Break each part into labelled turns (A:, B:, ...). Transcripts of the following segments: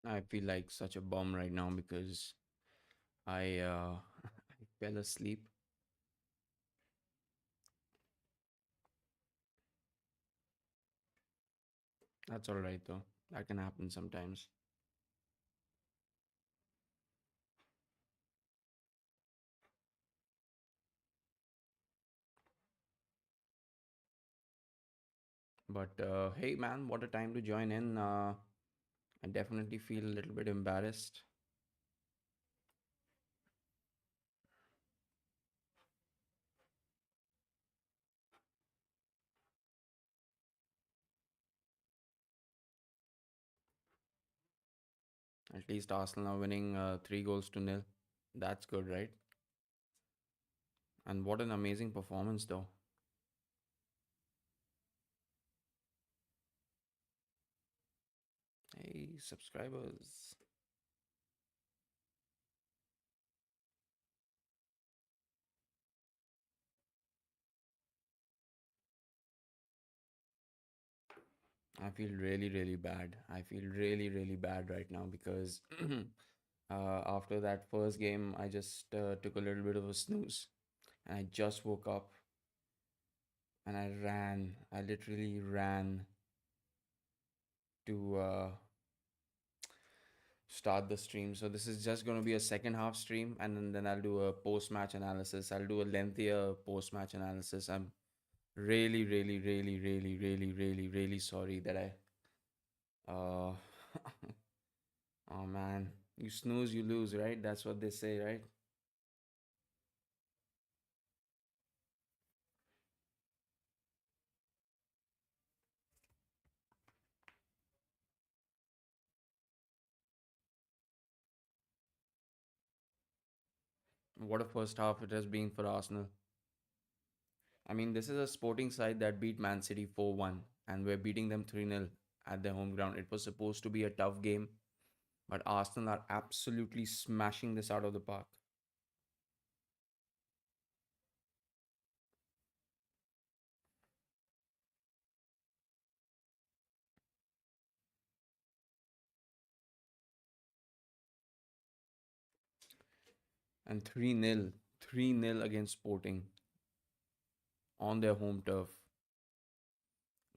A: I feel like such a bum right now because I I fell asleep. That's all right though. That can happen sometimes. But hey, man, what a time to join in. I definitely feel a little bit embarrassed. At least Arsenal are winning 3 goals to nil. That's good, right? And what an amazing performance, though. Hey, subscribers. I feel really, really bad. I feel really, really bad right now because after that first game, I just took a little bit of a snooze and I just woke up and I ran. I literally ran to start the stream. So this is just going to be a second half stream, and then I'll do a post match analysis. I'll do a lengthier post match analysis. I'm really, really, really, really, really, really, really sorry that I. Uh, oh man, you snooze, you lose, right? That's what they say, right? What a first half it has been for Arsenal. I mean, this is a sporting side that beat Man City 4-1, and we're beating them 3-0 at their home ground. It was supposed to be a tough game, but Arsenal are absolutely smashing this out of the park. And 3-0, 3-0 against Sporting on their home turf.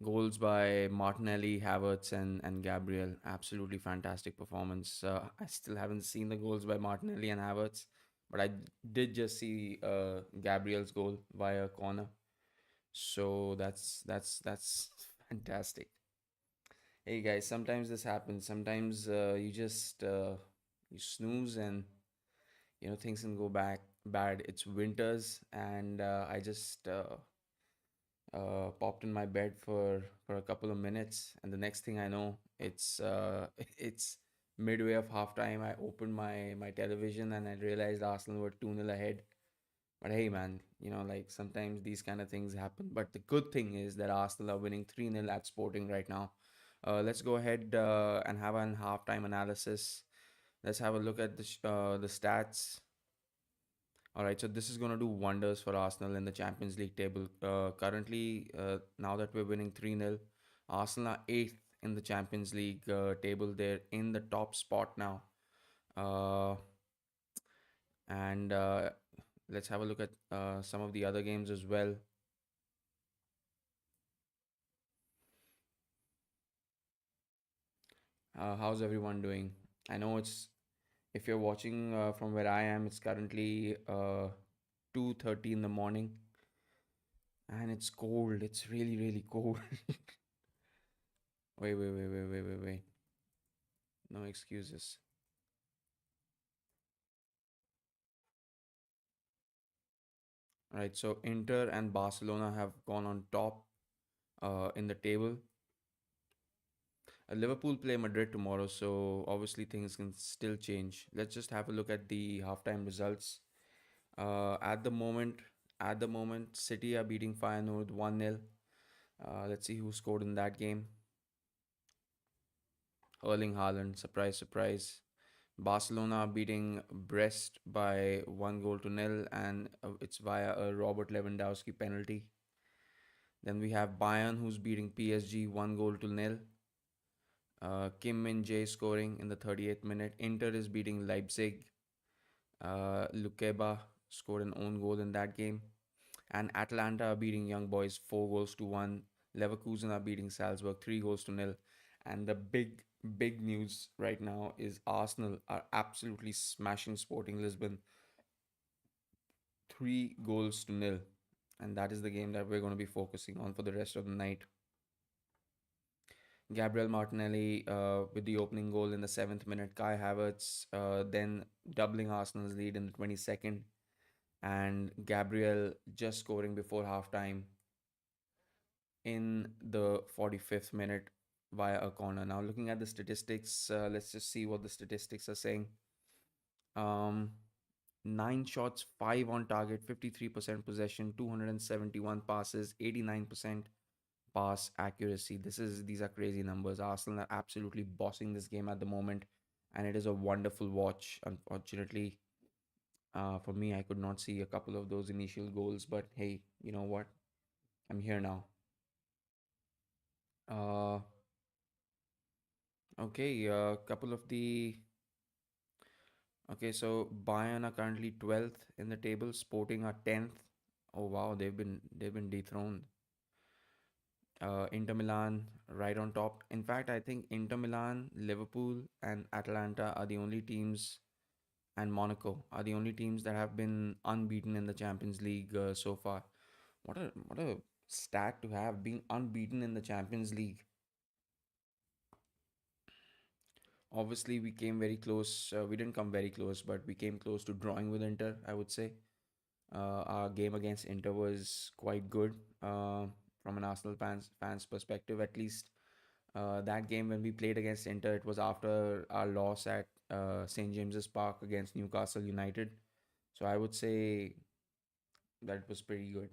A: Goals by Martinelli, Havertz, and Gabriel. Absolutely fantastic performance. I still haven't seen the goals by Martinelli and Havertz, but I did just see Gabriel's goal via corner. So that's fantastic. Hey guys, sometimes this happens. Sometimes you just you snooze and things can go back bad. It's winters, and I just popped in my bed for a couple of minutes, and the next thing I know, it's it's midway of halftime. I opened my television and I realized Arsenal were 2-0 ahead. But hey, man, like sometimes these kind of things happen. But the good thing is that Arsenal are winning 3-0 at Sporting right now. Let's go ahead and have an halftime analysis. Let's have a look at the stats. All right, so this is going to do wonders for Arsenal in the Champions League table. Currently, now that we're winning 3-0, Arsenal are 8th in the Champions League table. They're in the top spot now. Uh, and let's have a look at some of the other games as well. How's everyone doing? I know if you're watching from where I am, it's currently 2:30 in the morning and it's cold. It's really, really cold. Wait, wait, wait, wait, wait, wait, wait. No excuses. Right, so Inter and Barcelona have gone on top in the table. Liverpool play Madrid tomorrow, so obviously things can still change. Let's just have a look at the halftime results. At the moment, City are beating Feyenoord 1-0. Let's see who scored in that game. Erling Haaland, surprise, surprise. Barcelona are beating Brest by 1 goal to nil, and it's via a Robert Lewandowski penalty. Then we have Bayern who's beating PSG 1 goal to nil. Kim Min Jae scoring in the 38th minute. Inter is beating Leipzig. Lukeba scored an own goal in that game. And Atalanta are beating Young Boys 4 goals to 1. Leverkusen are beating Salzburg 3 goals to 0. And the big news right now is Arsenal are absolutely smashing Sporting Lisbon 3 goals to 0. And that is the game that we're going to be focusing on for the rest of the night. Gabriel Martinelli with the opening goal in the 7th minute. Kai Havertz then doubling Arsenal's lead in the 22nd. And Gabriel just scoring before halftime in the 45th minute via a corner. Now, looking at the statistics, let's just see what the statistics are saying. Um, 9 shots, 5 on target, 53% possession, 271 passes, 89% pass accuracy. These are crazy numbers. Arsenal are absolutely bossing this game at the moment, and it is a wonderful watch. Unfortunately, for me, I could not see a couple of those initial goals, but hey, you know what? I'm here now. Uh, okay, couple of the okay. So Bayern are currently 12th in the table. Sporting are 10th. Oh wow, they've been dethroned. Inter Milan right on top. In fact, I think Inter Milan, Liverpool, and Atalanta are the only teams, and Monaco are the only teams that have been unbeaten in the Champions League so far. What a stat to have, being unbeaten in the Champions League. Obviously, we came very close. We didn't come very close, but we came close to drawing with Inter, I would say. Our game against Inter was quite good from an Arsenal fans perspective, at least. That game when we played against Inter, it was after our loss at St James's Park against Newcastle United. So I would say that was pretty good.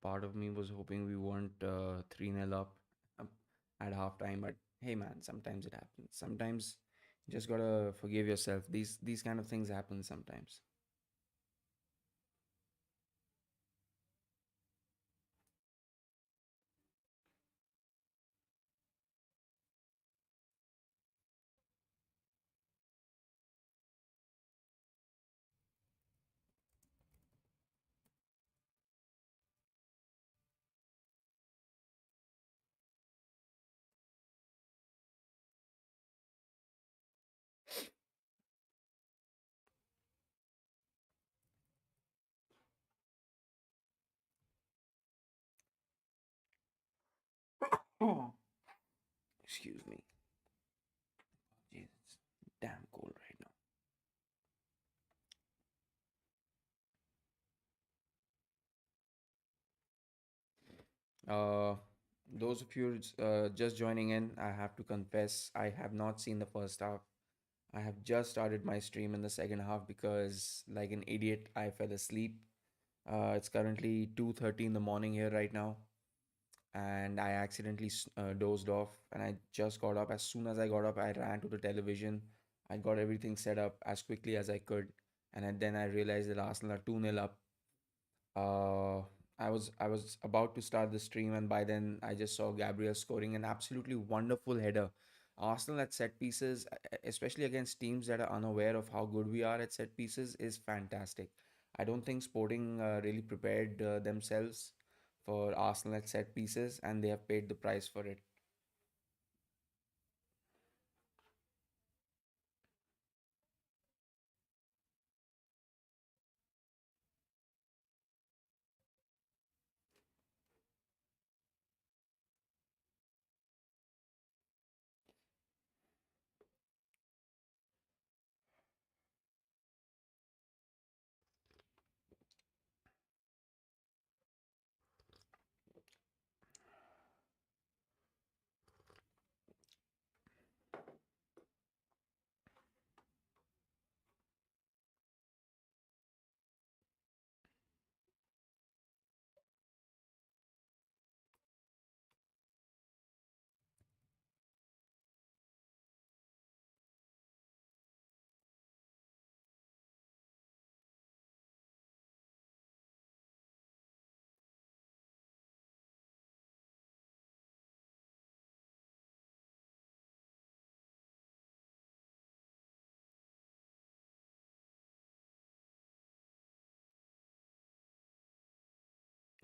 A: Part of me was hoping we weren't 3-0 up um, at halftime, but hey, man, sometimes it happens. Sometimes you just gotta forgive yourself. These kind of things happen sometimes. Oh, excuse me. Jeez, it's damn cold right now. Those of you just joining in, I have to confess, I have not seen the first half. I have just started my stream in the second half because, like an idiot, I fell asleep. It's currently 2:30 in the morning here right now, and I accidentally dozed off. And I just got up. As soon as I got up, I ran to the television. I got everything set up as quickly as I could, and then I realized that Arsenal are 2-0 up. Uh, I was about to start the stream, and by then I just saw Gabriel scoring an absolutely wonderful header. Arsenal at set pieces, especially against teams that are unaware of how good we are at set pieces, is fantastic. I don't think Sporting really prepared themselves for Arsenal at set pieces, and they have paid the price for it.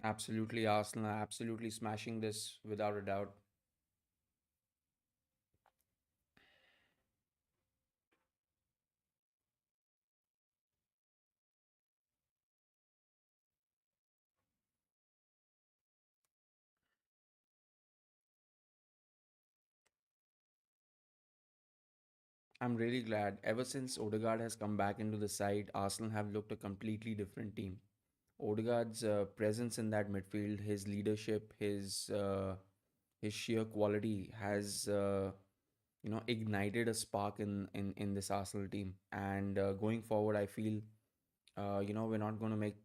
A: Absolutely, Arsenal are absolutely smashing this without a doubt. I'm really glad. Ever since Odegaard has come back into the side, Arsenal have looked a completely different team. Odegaard's presence in that midfield, his leadership, his sheer quality has ignited a spark in this Arsenal team. And going forward, I feel we're not going to make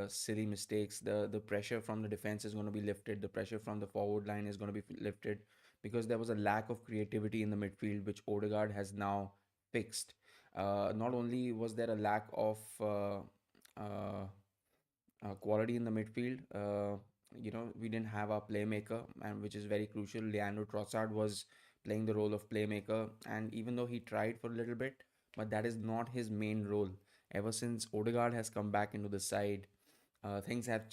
A: silly mistakes. The pressure from the defense is going to be lifted. The pressure from the forward line is going to be lifted because there was a lack of creativity in the midfield, which Odegaard has now fixed. Not only was there a lack of quality in the midfield. We didn't have our playmaker, and which is very crucial. Leandro Trossard was playing the role of playmaker, and even though he tried for a little bit, but that is not his main role. Ever since Odegaard has come back into the side, things have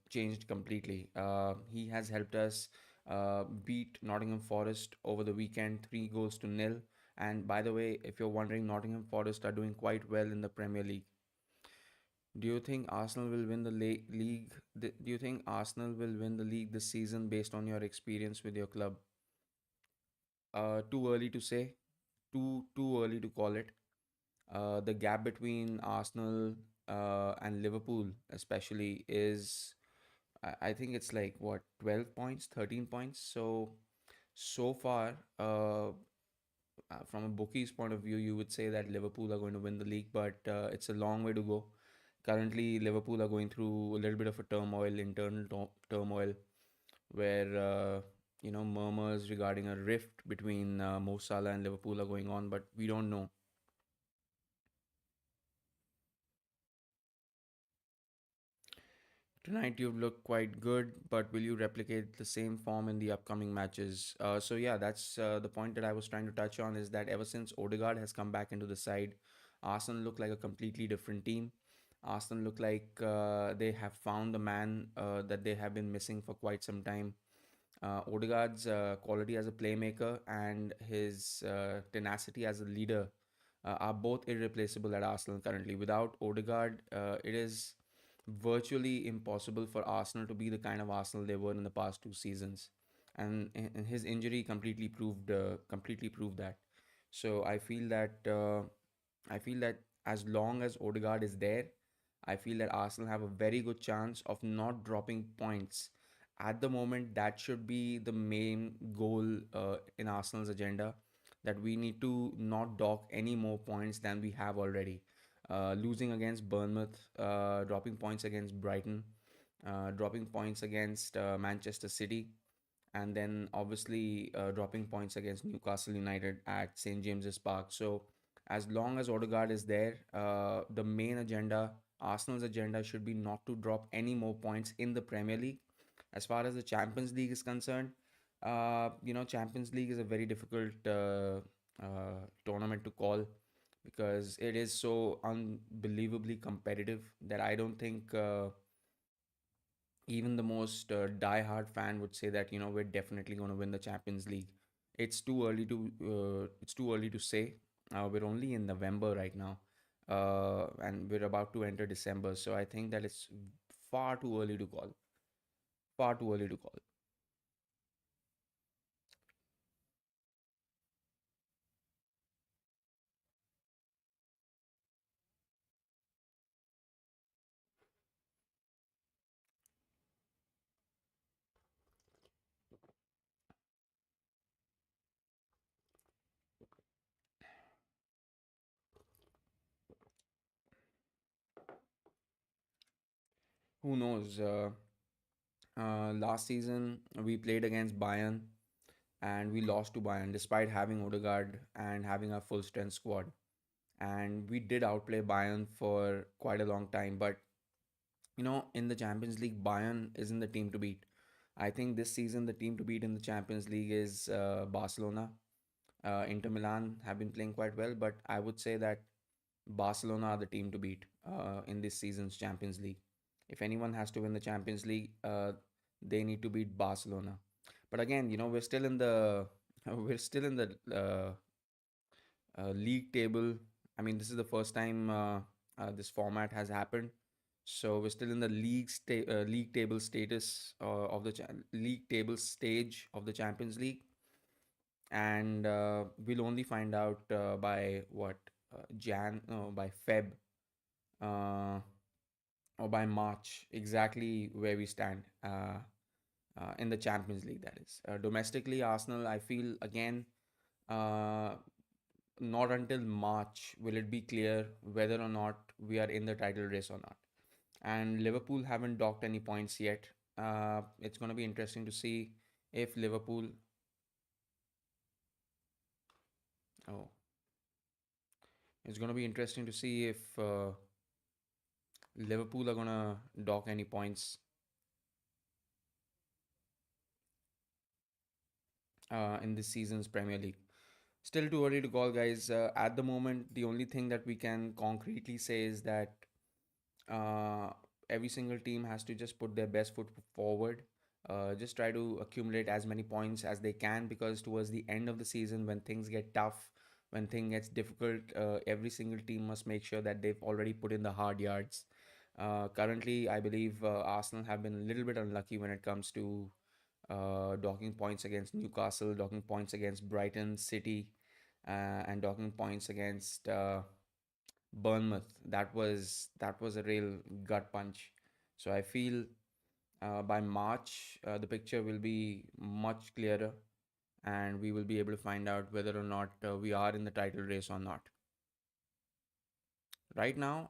A: changed completely. He has helped us beat Nottingham Forest over the weekend, 3 goals to nil. And by the way, if you're wondering, Nottingham Forest are doing quite well in the Premier League. Do you think Arsenal will win the league? Do you think Arsenal will win the league this season based on your experience with your club? Too early to say. Too early to call it. The gap between Arsenal and Liverpool, especially, is I think it's like what 12 points, 13 points. So far, from a bookie's point of view, you would say that Liverpool are going to win the league, but it's a long way to go. Currently, Liverpool are going through a little bit of a turmoil, internal turmoil, where murmurs regarding a rift between Mo Salah and Liverpool are going on, but we don't know. Tonight you've looked quite good, but will you replicate the same form in the upcoming matches? So yeah, that's the point that I was trying to touch on is that ever since Odegaard has come back into the side, Arsenal look like a completely different team. Arsenal look like they have found the man that they have been missing for quite some time. Odegaard's quality as a playmaker and his tenacity as a leader are both irreplaceable at Arsenal currently. Without Odegaard, it is virtually impossible for Arsenal to be the kind of Arsenal they were in the past 2 seasons, and his injury completely proved that. So I feel that as long as Odegaard is there, I feel that Arsenal have a very good chance of not dropping points. At the moment, that should be the main goal in Arsenal's agenda, that we need to not dock any more points than we have already. Losing against Bournemouth, dropping points against Brighton, dropping points against Manchester City, and then obviously dropping points against Newcastle United at St James's Park. So as long as Odegaard is there, the main agenda, Arsenal's agenda, should be not to drop any more points in the Premier League. As far as the Champions League is concerned, Champions League is a very difficult tournament to call because it is so unbelievably competitive that I don't think even the most die-hard fan would say that we're definitely going to win the Champions League. It's too early to say. We're only in November right now, and we're about to enter December. So I think that it's far too early to call. Far too early to call. Who knows? Last season we played against Bayern and we lost to Bayern despite having Odegaard and having a full strength squad. And we did outplay Bayern for quite a long time. But in the Champions League, Bayern isn't the team to beat. I think this season the team to beat in the Champions League is Barcelona. Inter Milan have been playing quite well, but I would say that Barcelona are the team to beat in this season's Champions League. If anyone has to win the Champions League, they need to beat Barcelona. But again, we're still in the we're still in the league table. I mean, this is the first time this format has happened. So we're still in the league table status of the league table stage of the Champions League, and we'll only find out by what Jan no, by Feb uh, or by March exactly where we stand in the Champions League. That is domestically, Arsenal. I feel again. Uh, Not until March will it be clear whether or not we are in the title race or not. And Liverpool haven't docked any points yet. It's going to be interesting to see if Liverpool. Oh, it's going to be interesting to see if Liverpool are going to dock any points in this season's Premier League. Still too early to call, guys. At the moment, the only thing that we can concretely say is that uh, every single team has to just put their best foot forward. Just try to accumulate as many points as they can, because towards the end of the season, when things get tough, when things gets difficult, every single team must make sure that they've already put in the hard yards. Currently, I believe Arsenal have been a little bit unlucky when it comes to docking points against Newcastle, docking points against Brighton City, and docking points against Bournemouth. That was a real gut punch. So I feel by March the picture will be much clearer, and we will be able to find out whether or not we are in the title race or not. Right now,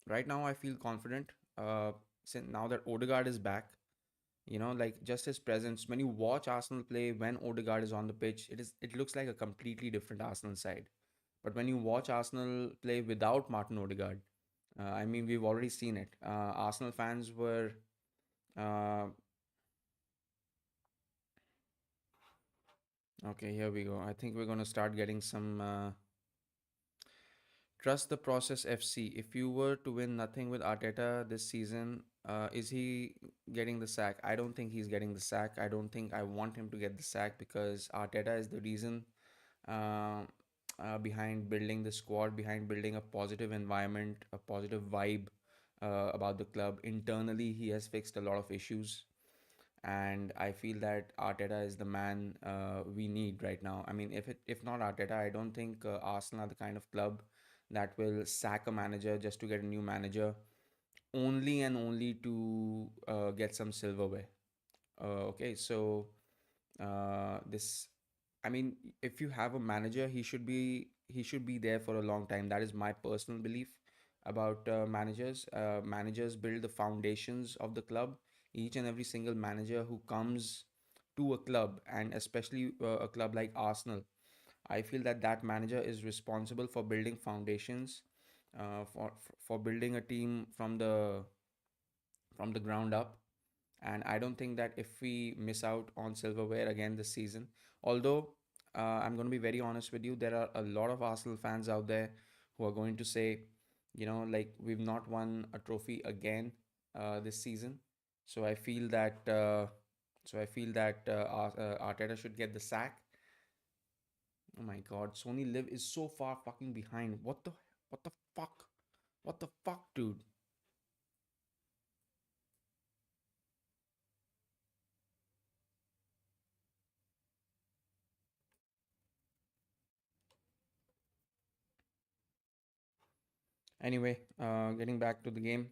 A: right now I feel confident. Since now that Odegaard is back, like just his presence. When you watch Arsenal play, when Odegaard is on the pitch, it looks like a completely different Arsenal side. But when you watch Arsenal play without Martin Odegaard, I mean, we've already seen it. Arsenal fans were. Uh, okay, here we go. I think we're going to start getting some. Trust the process, FC. If you were to win nothing with Arteta this season, is he getting the sack? I don't think he's getting the sack. I don't think I want him to get the sack, because Arteta is the reason uh, behind building the squad, behind building a positive environment, a positive vibe about the club. Internally, he has fixed a lot of issues, and I feel that Arteta is the man we need right now. I mean, if not Arteta, I don't think Arsenal are the kind of club that will sack a manager just to get a new manager, only and only to get some silverware. Okay, so this I mean, if you have a manager, he should be there for a long time. That is my personal belief about managers. Managers build the foundations of the club. Each and every single manager who comes to a club, and especially a club like Arsenal, I feel that that manager is responsible for building foundations, for building a team from the ground up. And I don't think that if we miss out on silverware again this season, although I'm going to be very honest with you, there are a lot of Arsenal fans out there who are going to say, like, we've not won a trophy again this season. So I feel that Arteta should get the sack. Oh my God, Sony Live is so far fucking behind. What the fuck? What the fuck, dude? Anyway, getting back to the game,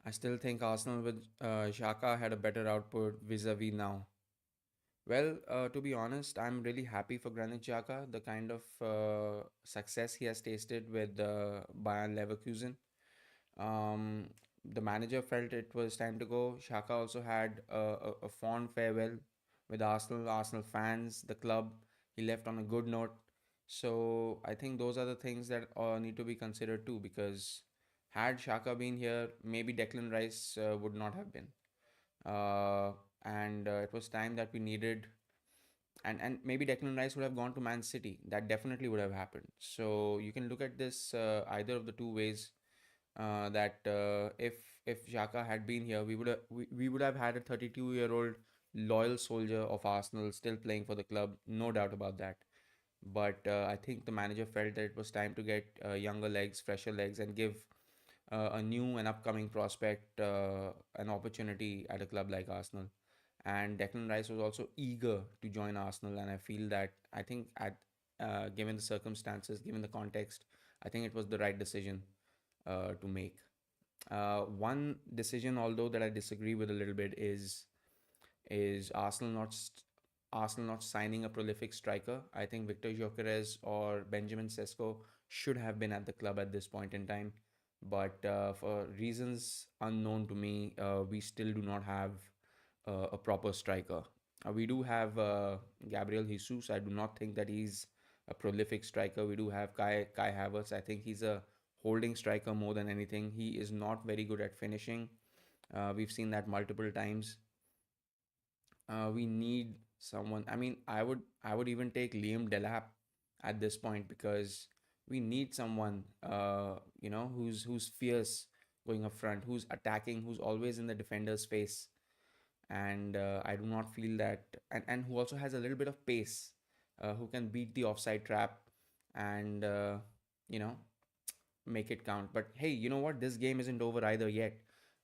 A: I still think Arsenal with Xhaka had a better output vis-a-vis now. Well, to be honest, I'm really happy for Granit Xhaka, the kind of success he has tasted with Bayern Leverkusen. Um, the manager felt it was time to go. Xhaka also had a fond farewell with Arsenal, Arsenal fans, the club. He left on a good note. So I think those are the things that need to be considered too, because had Xhaka been here, maybe Declan Rice would not have been. Uh, and it was time that we needed And maybe Declan Rice would have gone to Man City. That definitely would have happened. So you can look at this either of the two ways. That if Xhaka had been here, we would have had a 32-year-old loyal soldier of Arsenal still playing for the club, no doubt about that. But I think the manager felt that it was time to get younger legs, fresher legs, and give a new and upcoming prospect an opportunity at a club like Arsenal. And Declan Rice was also eager to join Arsenal, and I feel that I think at given the circumstances, given the context, I think it was the right decision to make. One decision, although that I disagree with a little bit, is Arsenal not signing a prolific striker. I think Victor Gyökeres or Benjamin Sesko should have been at the club at this point in time, but for reasons unknown to me, we still do not have a proper striker. We do have Gabriel Jesus. I do not think that he's a prolific striker. We do have Kai Havertz. I think he's a holding striker more than anything. He is not very good at finishing. We've seen that multiple times. We need someone. I mean, I would even take Liam Delap at this point because we need someone, who's fierce going up front, who's attacking, who's always in the defender's face. And I do not feel that, and who also has a little bit of pace, who can beat the offside trap and you know make it count. But hey, you know what? This game isn't over either yet.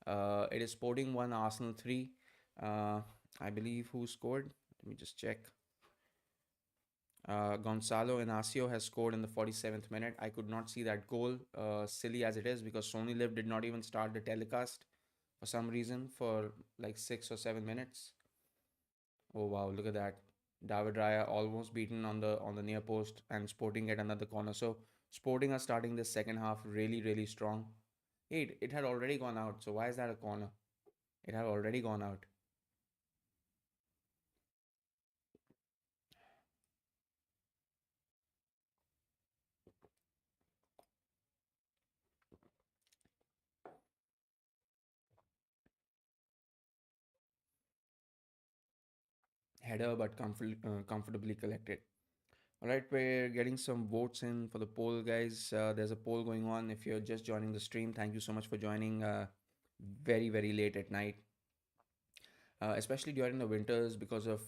A: It is Sporting 1, Arsenal 3. Uh, I believe who scored? Let me just check. Gonzalo Inacio has scored in the 47th minute. I could not see that goal, silly as it is, because Sony Live did not even start the telecast for some reason for like 6 or 7 minutes. Oh wow, look at that. David Raya almost beaten on the near post and Sporting get another corner. So Sporting are starting the second half really, really strong. Hey, it had already gone out. So why is that a corner? It had already gone out. Header, but comfortably collected. All right, we're getting some votes in for the poll, guys. There's a poll going on. If you're just joining the stream, thank you so much for joining. Very, very late at night, especially during the winters because of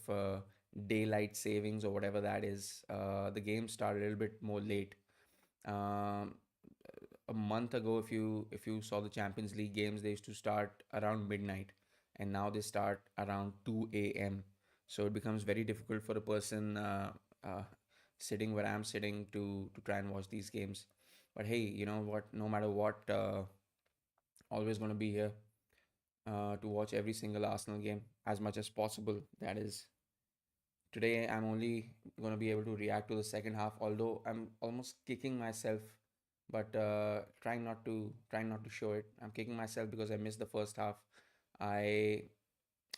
A: daylight savings or whatever that is. The game started a little bit more late. Um, a month ago, if you saw the Champions League games, they used to start around midnight, and now they start around 2 a.m. So it becomes very difficult for a person uh, sitting where I'm sitting to try and watch these games. But hey, you know what? No matter what, always going to be here to watch every single Arsenal game as much as possible. That is, today I'm only going to be able to react to the second half, although I'm almost kicking myself, but trying not to show it. I'm kicking myself because I missed the first half. I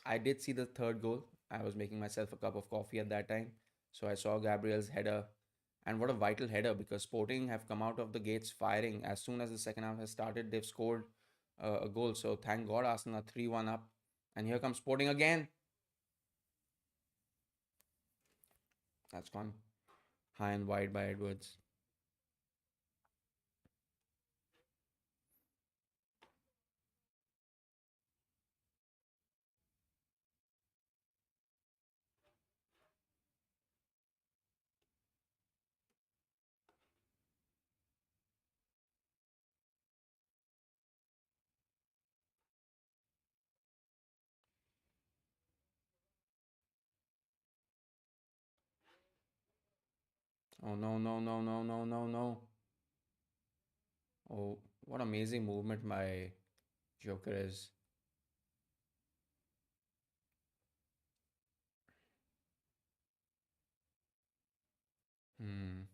A: I did see the third goal. I was making myself a cup of coffee at that time, so I saw Gabriel's header, and what a vital header, because Sporting have come out of the gates firing. As soon as the second half has started, they've scored a goal. So thank God Arsenal are 3-1 up, and here comes Sporting again. That's gone high and wide by Edwards. Oh no, no, no, no, no, no, no. Oh, what amazing movement my Joker is. Hmm.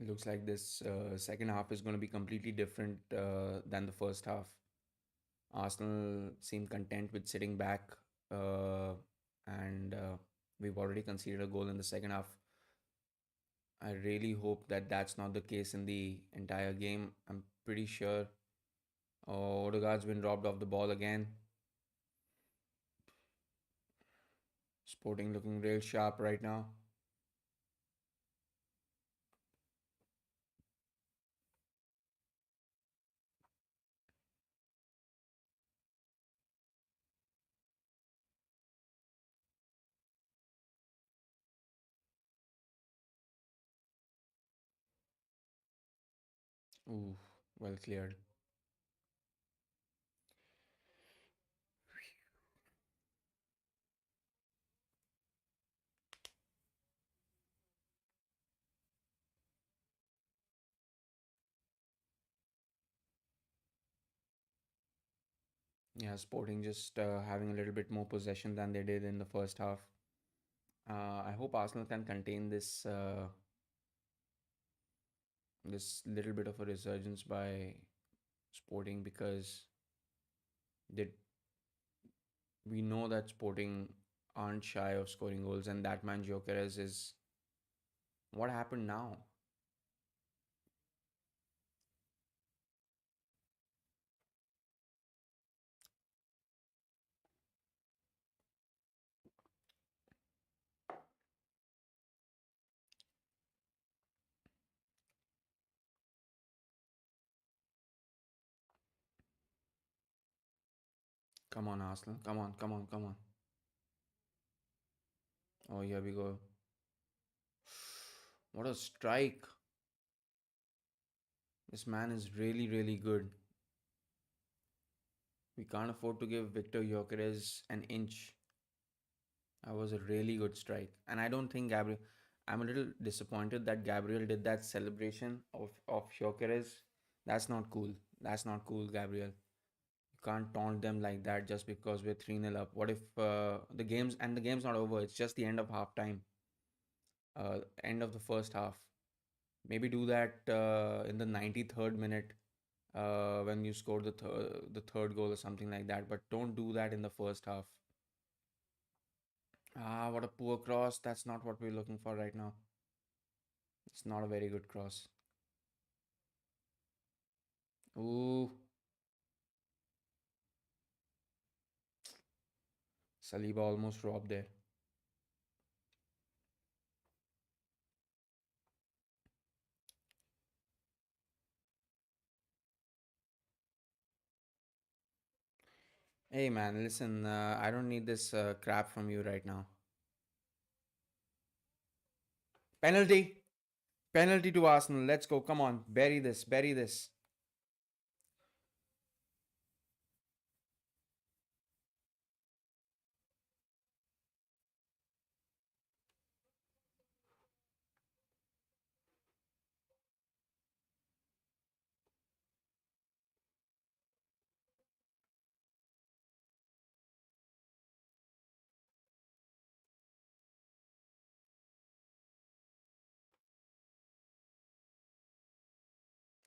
A: Looks like this second half is going to be completely different than the first half. Arsenal seem content with sitting back, uh, and we've already conceded a goal in the second half. I really hope that that's not the case in the entire game. I'm pretty sure Odegaard's been robbed of the ball again. Sporting looking real sharp right now. Ooh, well cleared. Yeah, Sporting just having a little bit more possession than they did in the first half. I hope Arsenal can contain this little bit of a resurgence by Sporting, because they we know that Sporting aren't shy of scoring goals, and that man Jokeres is what happened now. Come on, Arsenal. Come on, come on, come on. Oh, here we go. What a strike. This man is really, really good. We can't afford to give Victor Gyökeres an inch. That was a really good strike. And I don't think Gabriel. I'm a little disappointed that Gabriel did that celebration of Gyökeres. That's not cool. That's not cool, Gabriel. You can't taunt them like that just because we're 3-0 up. What if the game's not over? It's just the end of half time, end of the first half. Maybe do that in the 93rd minute when you score the third goal or something like that. But don't do that in the first half. Ah, what a poor cross. That's not what we're looking for right now. It's not a very good cross. Ooh, Saliba almost robbed there. Hey man, listen, I don't need this crap from you right now. Penalty! Penalty to Arsenal. Let's go. Come on. Bury this. Bury this.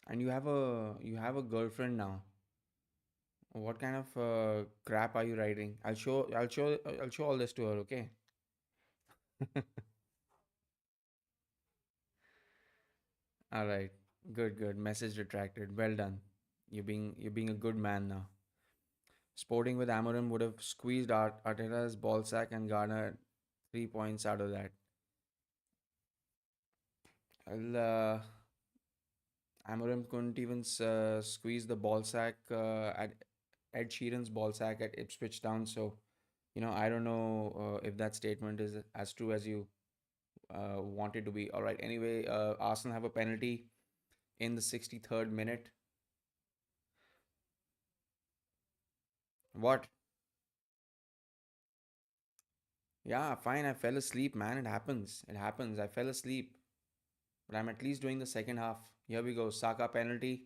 A: And you have a girlfriend now. What kind of crap are you writing? I'll show all this to her, okay? All right. Good, good. Message retracted. Well done. You're being a good man now. Sporting with Amorim would have squeezed Arteta's ball sack and garnered 3 points out of that. Well, Amorim couldn't even squeeze the ball sack at Ed Sheeran's ball sack at Ipswich Town. So, I don't know if that statement is as true as you want it to be. All right. Anyway, Arsenal have a penalty in the 63rd minute. What? Yeah, fine. I fell asleep, man. It happens. It happens. I fell asleep. But I'm at least doing the second half. Here we go. Saka penalty.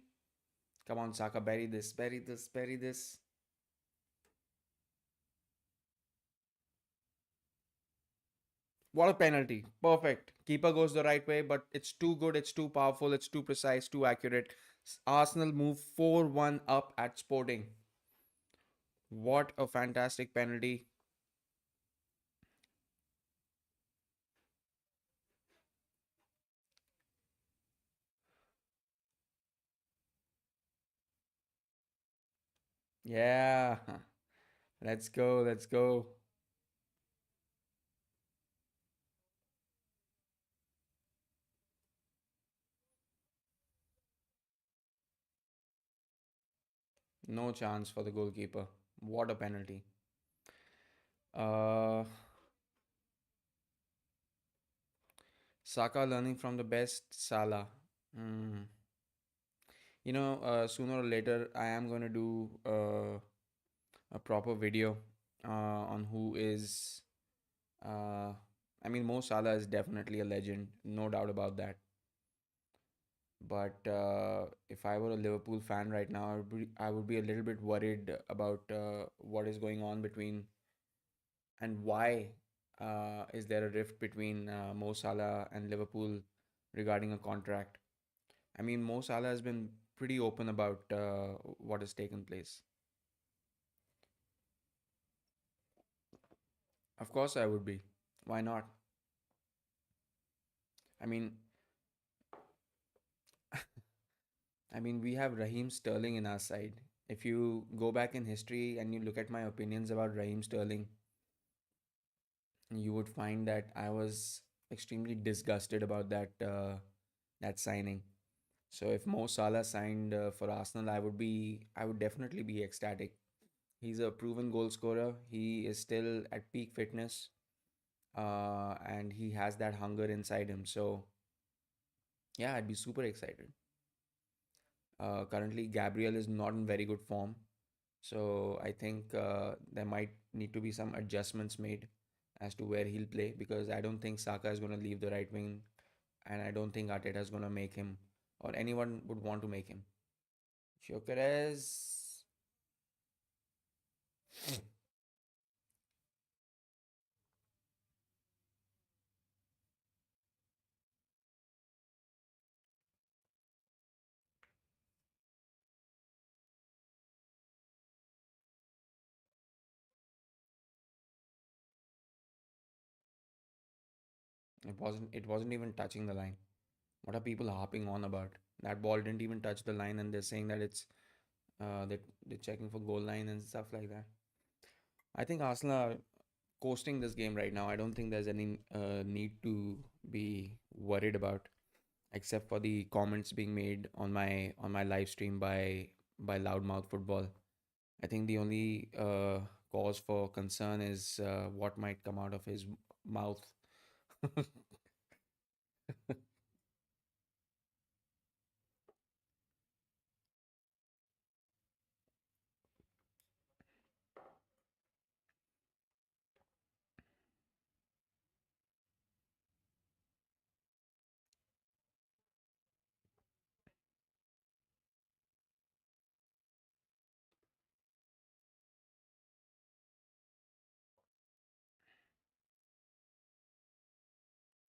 A: Come on, Saka. Bury this. Bury this. Bury this. What a penalty. Perfect. Keeper goes the right way, but it's too good, it's too powerful, it's too precise, too accurate. Arsenal move 4-1 up at Sporting. What a fantastic penalty. Yeah. Let's go. Let's go. No chance for the goalkeeper. What a penalty. Uh, Saka learning from the best. Salah. Hmm. Sooner or later, I am going to do a proper video on who is. Uh, I mean, Mo Salah is definitely a legend, no doubt about that. But if I were a Liverpool fan right now, I would be a little bit worried about what is going on between and why is there a rift between Mo Salah and Liverpool regarding a contract. I mean, Mo Salah has been pretty open about what has taken place. Of course, I would be. Why not? I mean, we have Raheem Sterling in our side. If you go back in history and you look at my opinions about Raheem Sterling, you would find that I was extremely disgusted about that signing. So if Mo Salah signed for Arsenal, I would definitely be ecstatic. He's a proven goal scorer. He is still at peak fitness, and he has that hunger inside him. So yeah, I'd be super excited. Currently, Gabriel is not in very good form. So I think there might need to be some adjustments made as to where he'll play, because I don't think Saka is going to leave the right wing, and I don't think Arteta is going to make him, or anyone would want to make him. Gyökeres, it wasn't even touching the line. What are people harping on about? That ball didn't even touch the line, and they're saying that that they're checking for goal line and stuff like that. I think Arsenal are coasting this game right now. I don't think there's any need to be worried about, except for the comments being made on my live stream by Loudmouth Football. I think the only cause for concern is what might come out of his mouth.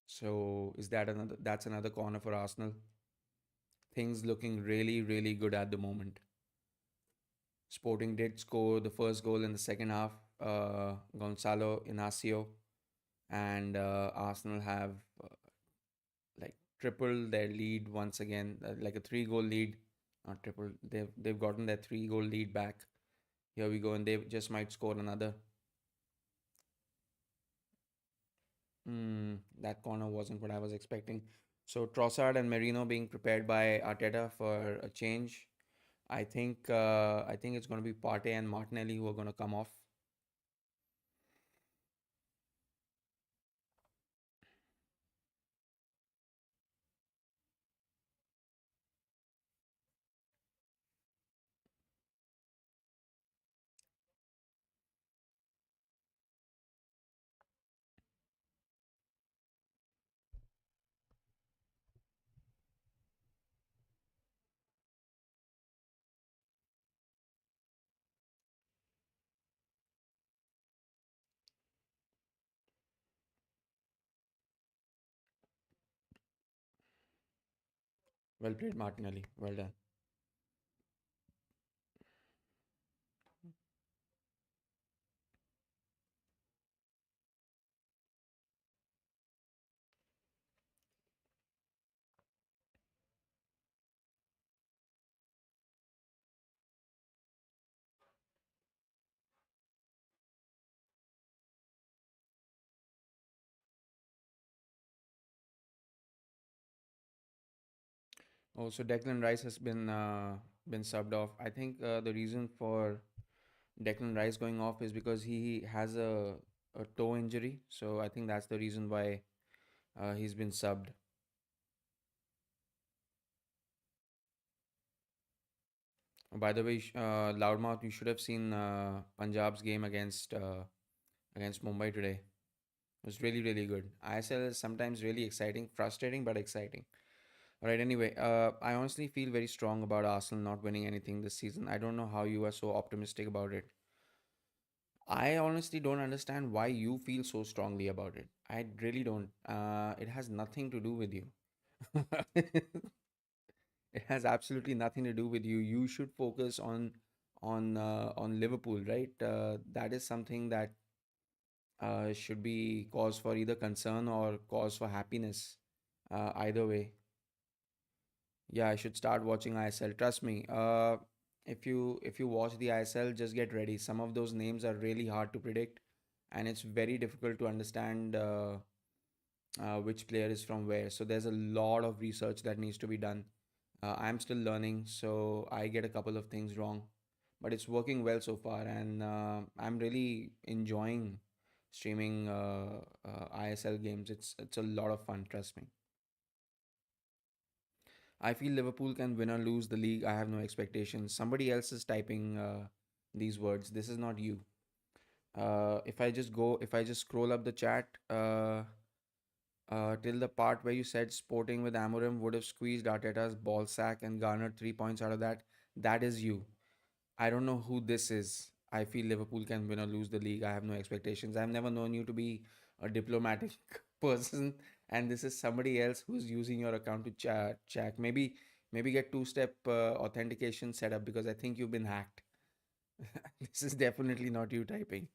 A: So is that's another corner for Arsenal? Things looking really, really good at the moment. Sporting did score the first goal in the second half, Gonzalo Inacio, and Arsenal have like tripled their lead once again, like a three-goal lead, not triple. They've gotten their three-goal lead back. Here we go, and they just might score another. That corner wasn't what I was expecting. So Trossard and Merino being prepared by Arteta for a change. I think it's going to be Partey and Martinelli who are going to come off. Well played, Martinelli. Well done. Also, Declan Rice has been subbed off. I think the reason for Declan Rice going off is because he has a toe injury. So I think that's the reason why he's been subbed. By the way, Loudmouth, you should have seen Punjab's game against Mumbai today. It was really, really good. ISL is sometimes really exciting, frustrating, but exciting. All right, anyway, I honestly feel very strong about Arsenal not winning anything this season. I don't know how you are so optimistic about it. I honestly don't understand why you feel so strongly about it. I really don't. It has nothing to do with you. It has absolutely nothing to do with you. You should focus on Liverpool, right? That is something that should be cause for either concern or cause for happiness. Either way, yeah, I should start watching ISL. Trust me. If you watch the ISL, just get ready. Some of those names are really hard to predict, and it's very difficult to understand which player is from where. So there's a lot of research that needs to be done. I'm still learning, so I get a couple of things wrong, but it's working well so far, and I'm really enjoying streaming ISL games. It's a lot of fun. Trust me. I feel Liverpool can win or lose the league. I have no expectations. Somebody else is typing these words. This is not you. If I just scroll up the chat till the part where you said Sporting with Amorim would have squeezed Arteta's ball sack and garnered 3 points out of that, that is you. I don't know who this is. I feel Liverpool can win or lose the league. I have no expectations. I've never known you to be a diplomatic person, and this is somebody else who's using your account to check. Maybe get two-step authentication set up because I think you've been hacked. This is definitely not you typing.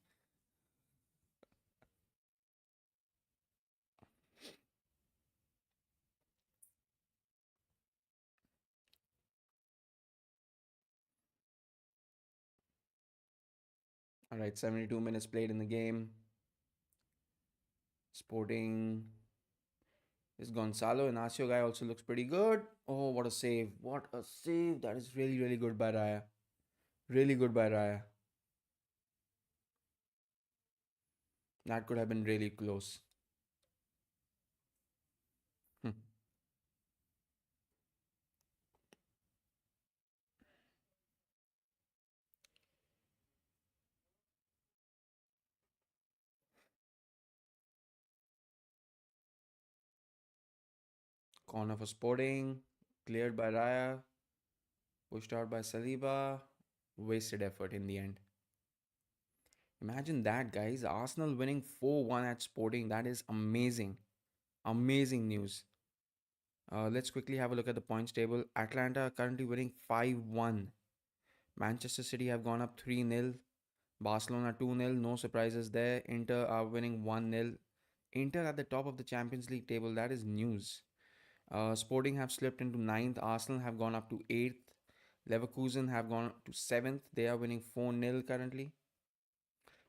A: All right, 72 minutes played in the game. Sporting. This Gonzalo Inacio guy also looks pretty good. Oh, what a save! What a save! That is really, really good by Raya. Really good by Raya. That could have been really close. Hmm. Corner for Sporting. Cleared by Raya. Pushed out by Saliba. Wasted effort in the end. Imagine that, guys. Arsenal winning 4-1 at Sporting. That is amazing. Amazing news. Let's quickly have a look at the points table. Atlanta are currently winning 5-1. Manchester City have gone up 3-0. Barcelona 2-0. No surprises there. Inter are winning 1-0. Inter at the top of the Champions League table. That is news. Sporting have slipped into ninth. Arsenal have gone up to eighth. Leverkusen have gone to seventh. They are winning 4-0 currently.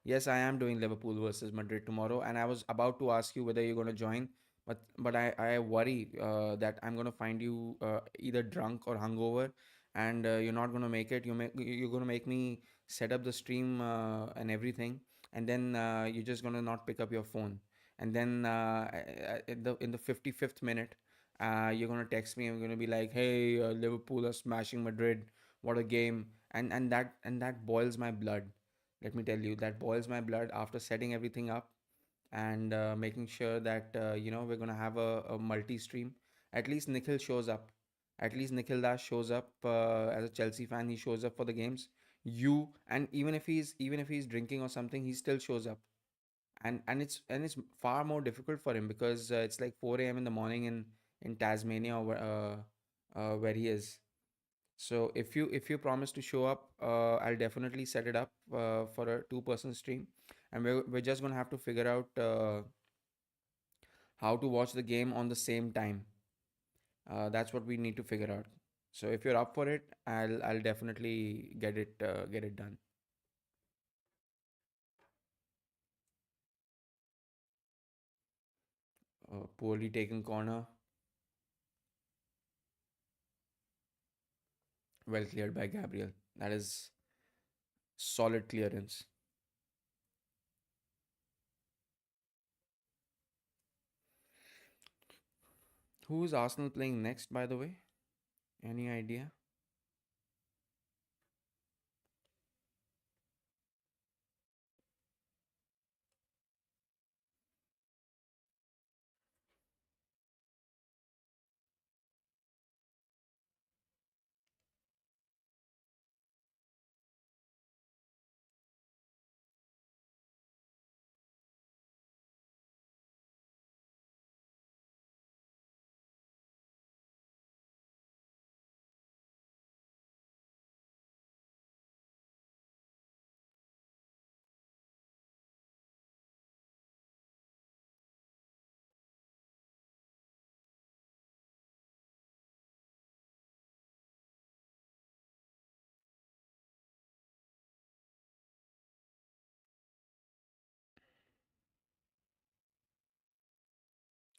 A: Yes, I am doing Liverpool versus Madrid tomorrow, and I was about to ask you whether you're going to join, but I worry that I'm going to find you either drunk or hungover, and you're not going to make it. You're going to make me set up the stream and everything, and then you're just going to not pick up your phone, and then in the 55th minute, you're going to text me and you're going to be like, "Hey, Liverpool are smashing Madrid. What a game!" And that boils my blood. Let me tell you, that boils my blood after setting everything up and making sure that we're gonna have a multi-stream. At least Nikhil shows up. At least Nikhil Das shows up as a Chelsea fan. He shows up for the games. You and even if he's drinking or something, he still shows up. And it's far more difficult for him because it's like 4 a.m. in the morning in Tasmania. where he is. So if you promise to show up, I'll definitely set it up for a two-person stream, and we're just gonna have to figure out how to watch the game on the same time. That's what we need to figure out. So if you're up for it, I'll definitely get it done. Poorly taken corner, well cleared by Gabriel. That is solid clearance. Who is Arsenal playing next, by the way? Any idea?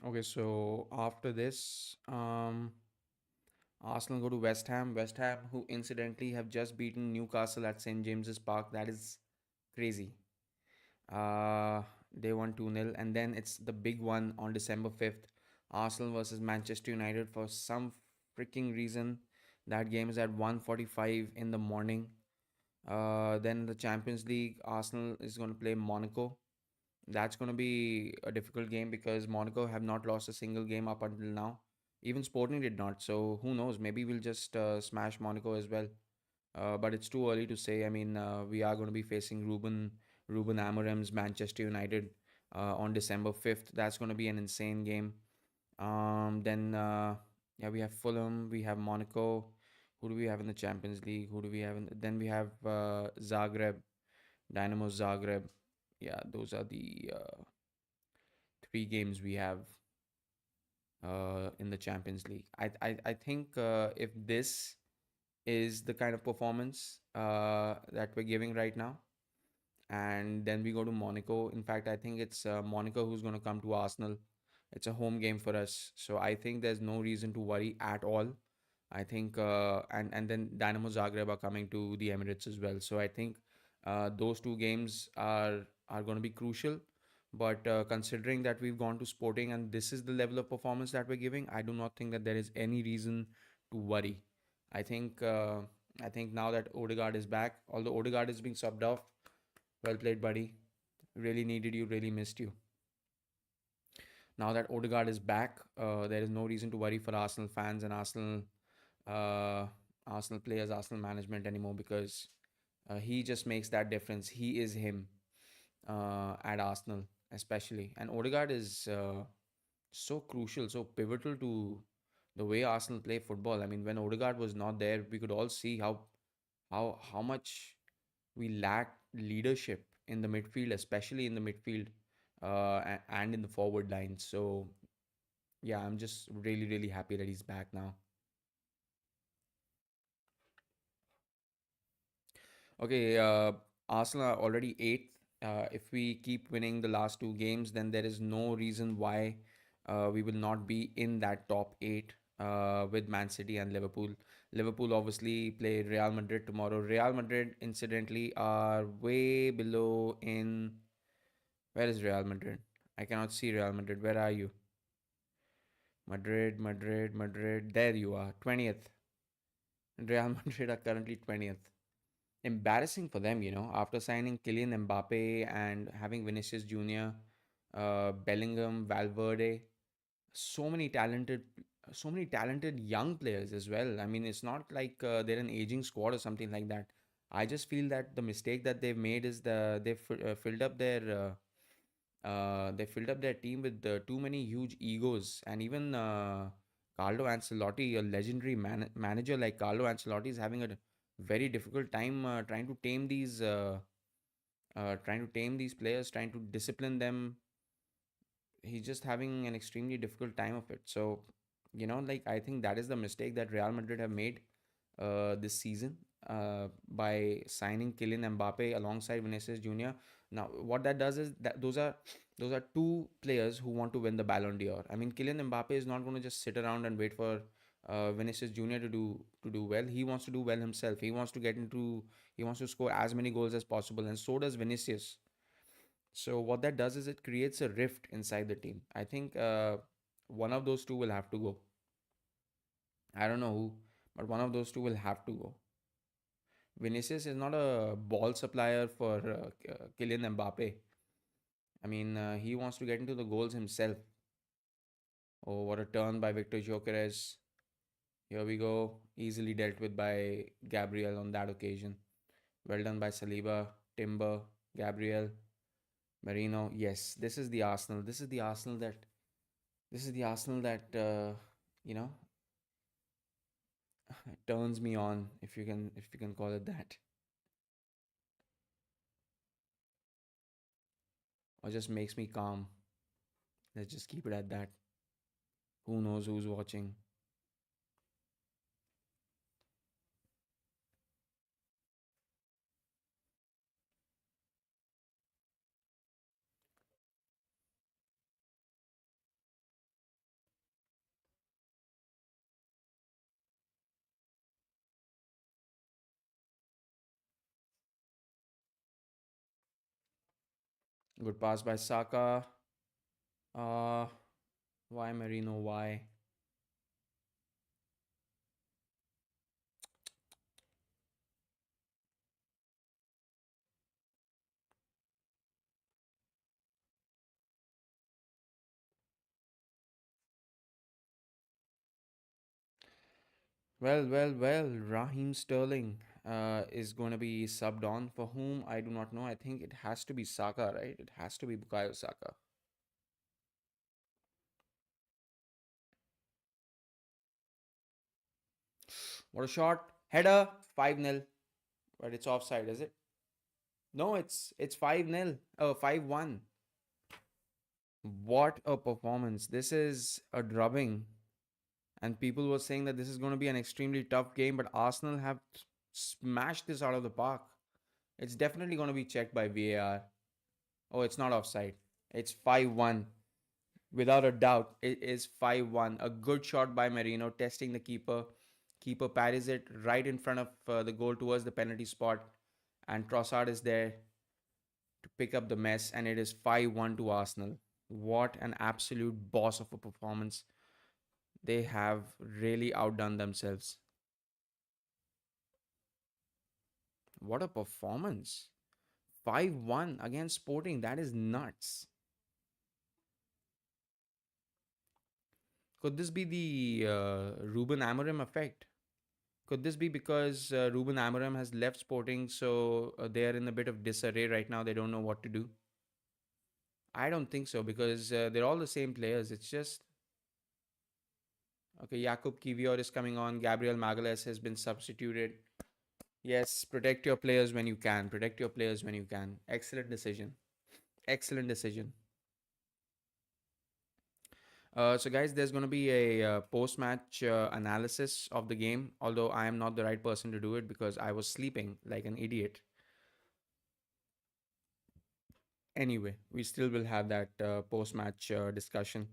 A: Okay, so after this, Arsenal go to West Ham. West Ham, who incidentally have just beaten Newcastle at St James's Park. That is crazy. Uh, they won 2-0. And then it's the big one on December 5th, Arsenal versus Manchester United. For some freaking reason, that game is at 1:45 in the morning. Then the Champions League, Arsenal is going to play Monaco. That's going to be a difficult game because Monaco have not lost a single game up until now. Even Sporting did not. So who knows? Maybe we'll just smash Monaco as well. But it's too early to say. I mean, we are going to be facing Ruben Amorim's Manchester United on December 5th. That's going to be an insane game. Then yeah, we have Fulham, we have Monaco. Who do we have in the Champions League? Who do we have then we have Zagreb, Dynamo Zagreb. Yeah, those are the three games we have in the Champions League. I think if this is the kind of performance that we're giving right now, and then we go to Monaco. In fact, I think it's Monaco who's going to come to Arsenal. It's a home game for us, so I think there's no reason to worry at all. I think, and then Dynamo Zagreb are coming to the Emirates as well. So I think those two games are going to be crucial. But considering that we've gone to Sporting and this is the level of performance that we're giving, I do not think that there is any reason to worry. I think uh, I think now that Odegaard is back, although Odegaard is being subbed off, well played, buddy. Really needed you. Really missed you. Now that Odegaard is back, there is no reason to worry for Arsenal fans and uh, Arsenal players, Arsenal management anymore because he just makes that difference. He is him at Arsenal, especially. And Odegaard is so crucial, so pivotal to the way Arsenal play football. I mean, when Odegaard was not there, we could all see how much we lack leadership in the midfield, especially in the midfield and in the forward line. So yeah, I'm just really happy that he's back now. Okay, Arsenal are already eighth. If we keep winning the last two games, then there is no reason why we will not be in that top eight with Man City and Liverpool. Liverpool obviously play Real Madrid tomorrow. Real Madrid, incidentally, are way below in. Where is Real Madrid? I cannot see Real Madrid. Where are you? Madrid, Madrid, Madrid. There you are. 20th. Real Madrid are currently 20th. Embarrassing for them, after signing Kylian Mbappe and having Vinicius Jr., Bellingham, Valverde, so many talented, so many talented young players as well. I mean, it's not like they're an aging squad or something like that. I just feel that the mistake that they've made is they filled up their team with too many huge egos, and even Carlo Ancelotti, a legendary manager like Carlo Ancelotti, is having a very difficult time trying to tame these players, trying to discipline them. He's just having an extremely difficult time of it. So, like I think that is the mistake that Real Madrid have made this season by signing Kylian Mbappe alongside Vinicius Junior. Now, what that does is that those are two players who want to win the Ballon d'Or. I mean, Kylian Mbappe is not going to just sit around and wait for Vinicius Junior to do well. He wants to do well himself. He wants to score as many goals as possible, and so does Vinicius. So what that does is it creates a rift inside the team. I think one of those two will have to go. I don't know who, but one of those two will have to go. Vinicius is not a ball supplier for Kylian Mbappe. I mean, he wants to get into the goals himself. Oh, what a turn by Victor Gyökeres. Here we go. Easily dealt with by Gabriel on that occasion. Well done by Saliba, Timber, Gabriel, Marino. Yes, this is the Arsenal. This is the Arsenal that you know turns me on, if you can call it that, or just makes me calm. Let's just keep it at that. Who knows who's watching? Good pass by Saka. Uh, why Marino? Why? Well, well, well. Raheem Sterling is going to be subbed on. For whom I do not know. I think it has to be Saka, right? It has to be Bukayo Saka. What a shot! Header. 5-0. But it's offside, is it? No, it's 5-0. 5-1. What a performance. This is a drubbing. And people were saying that this is going to be an extremely tough game, but Arsenal have smashed this out of the park. It's definitely going to be checked by VAR. Oh, it's not offside. It's 5-1. Without a doubt, it is 5-1. A good shot by Marino, testing the keeper. Keeper parries it right in front of the goal towards the penalty spot. And Trossard is there to pick up the mess, and it is 5-1 to Arsenal. What an absolute boss of a performance. They have really outdone themselves. What a performance. 5-1 against Sporting. That is nuts. Could this be the Ruben Amorim effect? Could this be because Ruben Amorim has left Sporting, so they are in a bit of disarray right now? They don't know what to do. I don't think so because they're all the same players. It's just okay. Jakub Kivior is coming on. Gabriel Magalhaes has been substituted. Yes, protect your players when you can. Protect your players when you can. Excellent decision. Excellent decision. So, guys, there's going to be a post match analysis of the game, although I am not the right person to do it because I was sleeping like an idiot. Anyway, we still will have that post match discussion.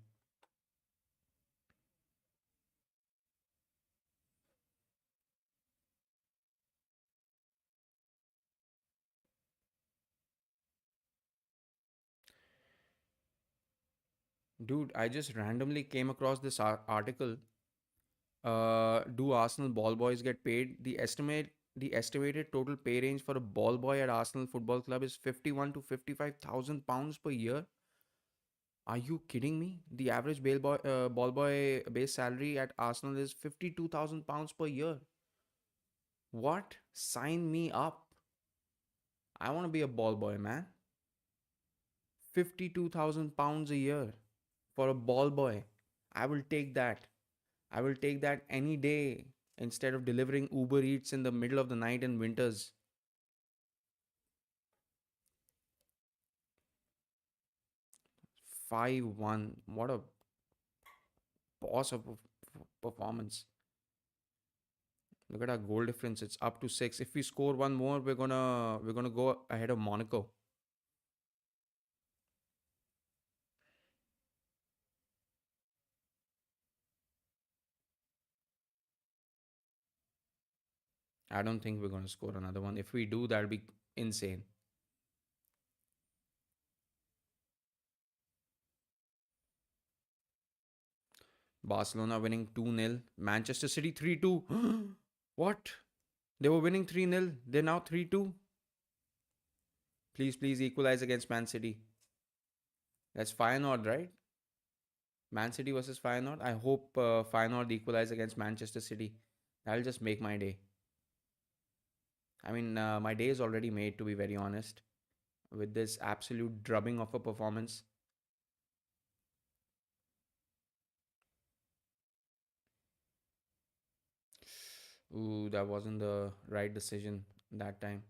A: Dude, I just randomly came across this article. Do Arsenal ball boys get paid? The estimated total pay range for a ball boy at Arsenal Football Club is 51 to 55,000 pounds per year. Are you kidding me? The average ball boy base salary at Arsenal is 52,000 pounds per year. What? Sign me up. I want to be a ball boy, man. 52,000 pounds a year for a ball boy. I will take that. I will take that any day instead of delivering Uber Eats in the middle of the night in winters. 5-1. What a boss of performance. Look at our goal difference. It's up to 6. If we score one more, we're gonna go ahead of Monaco. I don't think we're gonna score another one. If we do, that'll be insane. Barcelona winning 2-0. Manchester City 3-2. What? They were winning 3-0. They're now 3-2. Please, please equalize against Man City. That's Feyenoord, right? Man City versus Feyenoord. I hope Feyenoord equalize against Manchester City. That'll just make my day. I mean, my day is already made, to be very honest, with this absolute drubbing of a performance. Ooh, that wasn't the right decision that time.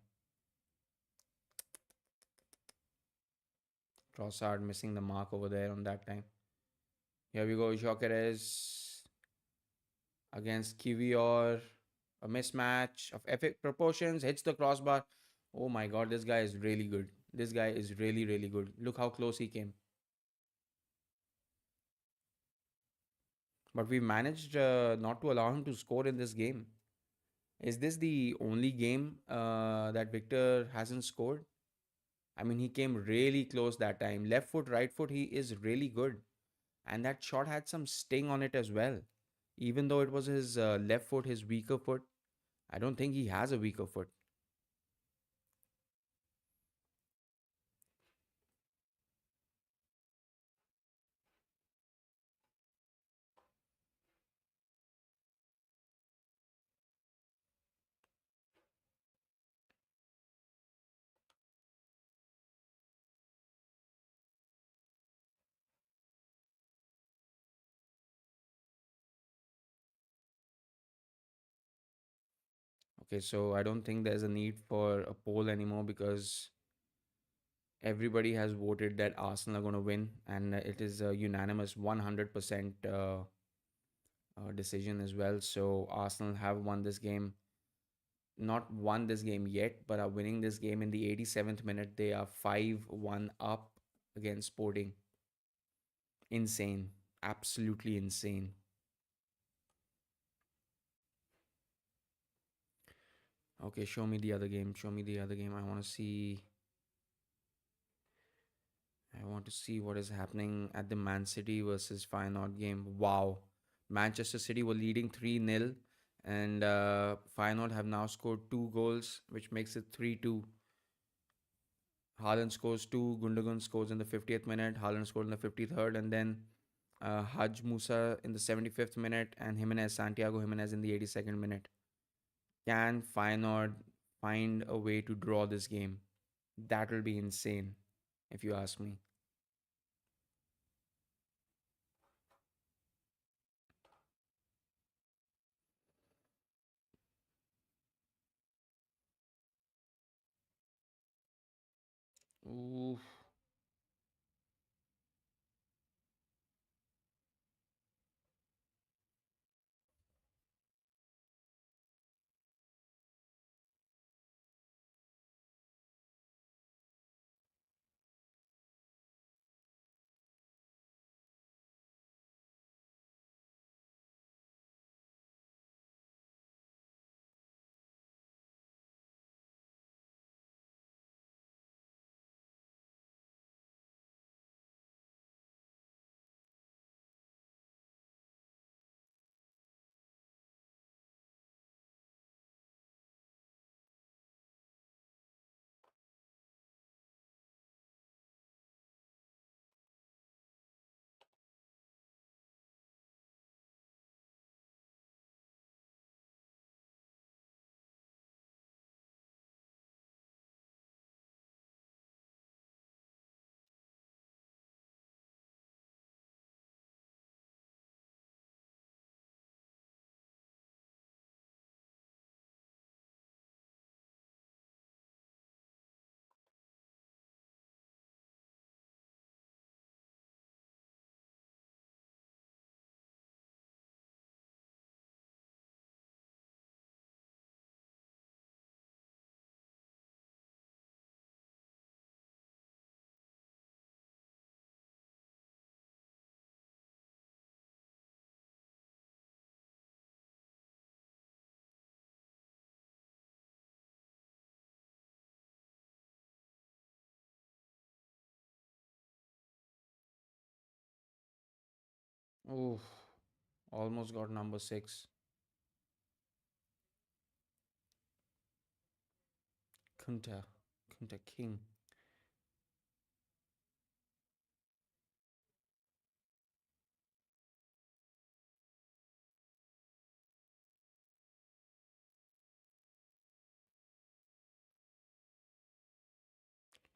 A: Trossard missing the mark over there on that time. Here we go. Jokeres against Kiwior. A mismatch of epic proportions. Hits the crossbar. Oh my god, this guy is really good. This guy is really, really good. Look how close he came. But we managed not to allow him to score in this game. Is this the only game that Victor hasn't scored? I mean, he came really close that time. Left foot, right foot, he is really good. And that shot had some sting on it as well. Even though it was his left foot, his weaker foot, I don't think he has a weaker foot. Okay, so I don't think there's a need for a poll anymore because everybody has voted that Arsenal are going to win, and it is a unanimous 100% decision as well. So Arsenal have won this game, not won this game yet, but are winning this game in the 87th minute. They are 5-1 up against Sporting. Insane. Absolutely insane. Okay, show me the other game. Show me the other game. I want to see what is happening at the Man City versus Feyenoord game. Wow. Manchester City were leading 3-0 and Feyenoord have now scored 2 goals, which makes it 3-2. Haaland scores 2, Gundogan scores in the 50th minute, Haaland scored in the 53rd, and then Haj Musa in the 75th minute, and Santiago Jimenez in the 82nd minute. Can Feyenoord find a way to draw this game? That will be insane, if you ask me. Ooh, Oof. Almost got number six. Kunta. Kunta King.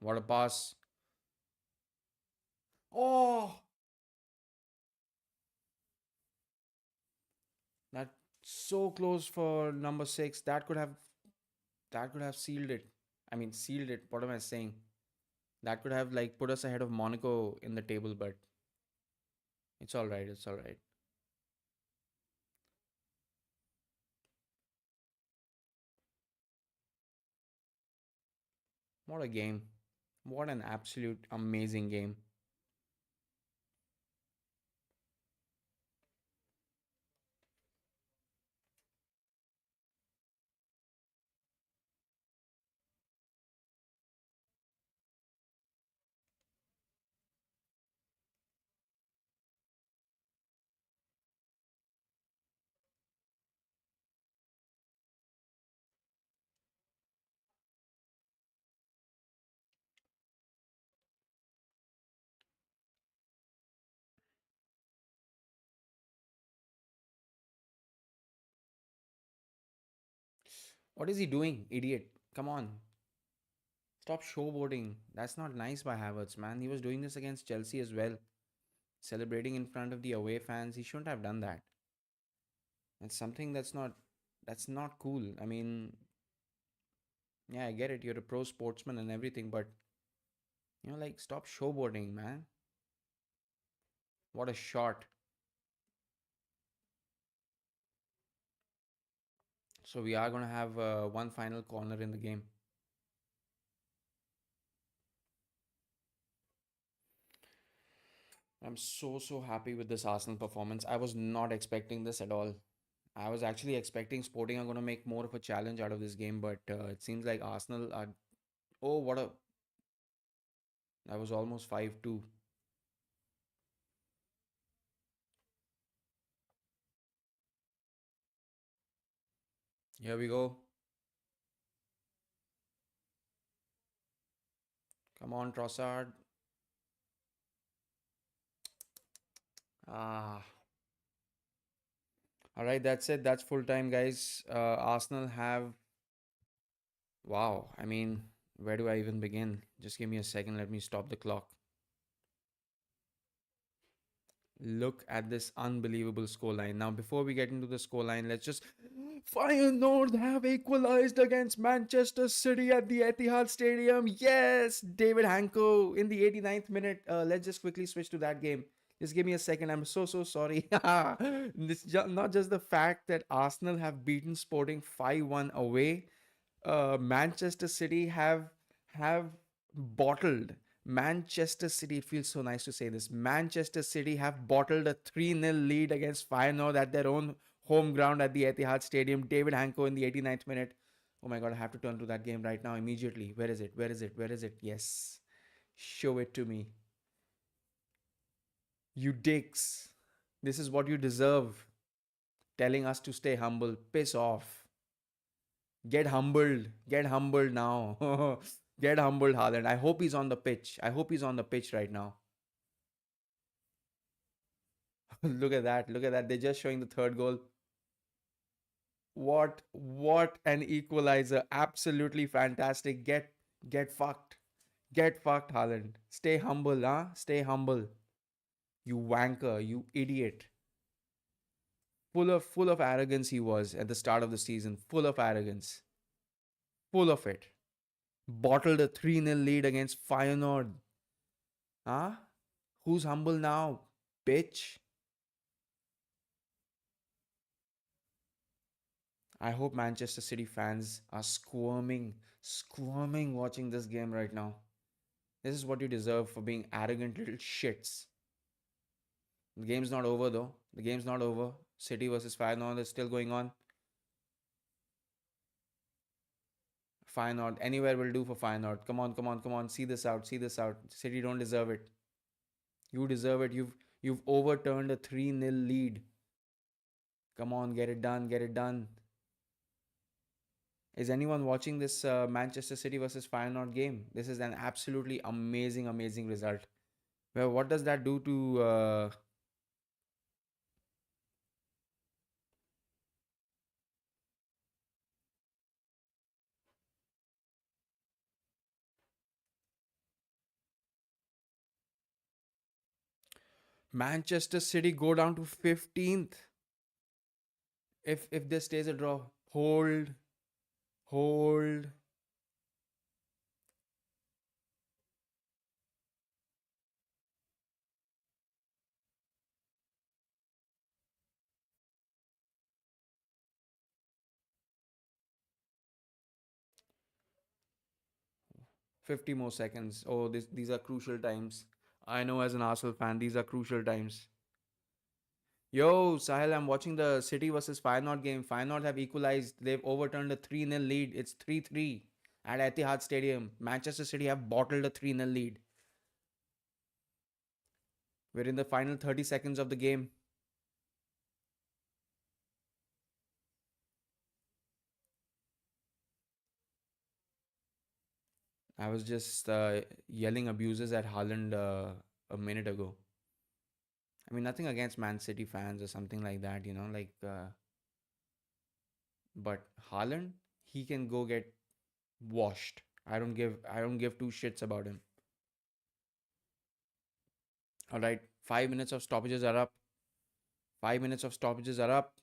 A: What a pass. Oh, that so close for number six. That could have sealed it. I mean, sealed it. What am I saying? That could have like put us ahead of Monaco in the table, but it's all right. It's all right. What a game. What an absolute amazing game. What is he doing, idiot? Come on. Stop showboating. That's not nice by Havertz, man. He was doing this against Chelsea as well. Celebrating in front of the away fans. He shouldn't have done that. It's something that's not cool. I mean, yeah, I get it. You're a pro sportsman and everything, but like stop showboating, man. What a shot. So we are gonna have one final corner in the game. I'm so happy with this Arsenal performance. I was not expecting this at all. I was actually expecting Sporting are gonna make more of a challenge out of this game, but it seems like Arsenal are. Oh, what a! That was almost 5-2. Here we go. Come on, Trossard. Ah, all right. That's it. That's full time, guys. Arsenal have. Wow. I mean, where do I even begin? Just give me a second. Let me stop the clock. Look at this unbelievable scoreline. Now, before we get into the scoreline, let's just. Feyenoord have equalized against Manchester City at the Etihad Stadium. Yes, David Hanko in the 89th minute. Let's just quickly switch to that game. Just give me a second. I'm so sorry. Not just the fact that Arsenal have beaten Sporting 5-1 away. Manchester City have bottled. Manchester City, it feels so nice to say this. Manchester City have bottled a 3-0 lead against Feyenoord at their own home ground at the Etihad Stadium. David Hanko in the 89th minute. Oh my god, I have to turn to that game right now immediately. Where is it? Where is it? Where is it? Yes. Show it to me. You dicks. This is what you deserve. Telling us to stay humble. Piss off. Get humbled. Get humbled now. Get humbled, Haaland. I hope he's on the pitch. I hope he's on the pitch right now. Look at that. Look at that. They're just showing the third goal. What an equalizer. Absolutely fantastic. Get fucked. Get fucked, Haaland. Stay humble, huh? Stay humble. You wanker, you idiot. Full of arrogance he was at the start of the season. Full of arrogance. Full of it. Bottled a 3-0 lead against Feyenoord. Huh? Who's humble now? Bitch. I hope Manchester City fans are squirming watching this game right now. This is what you deserve for being arrogant little shits. The game's not over though. The game's not over. City versus Feyenoord is still going on. Feyenoord, anywhere will do for Feyenoord. Come on. See this out. City don't deserve it. You deserve it. You've overturned a 3-0 lead. Come on, get it done, get it done. Is anyone watching this Manchester City versus Feyenoord game? This is an absolutely amazing, amazing result. Well, what does that do to Manchester City go down to 15th? If this stays a draw, hold. 50 more seconds. Oh, these are crucial times. I know as an Arsenal fan, these are crucial times. Yo, Sahil, I'm watching the City versus Feyenoord game. Feyenoord have equalized. They've overturned a 3-0 lead. It's 3-3 at Etihad Stadium. Manchester City have bottled a 3-0 lead. We're in the final 30 seconds of the game. I was just yelling abuses at Haaland a minute ago. I mean, nothing against Man City fans or something like that, but Haaland, he can go get washed. I don't give two shits about him. All right, 5 minutes of stoppages are up. 5 minutes of stoppages are up.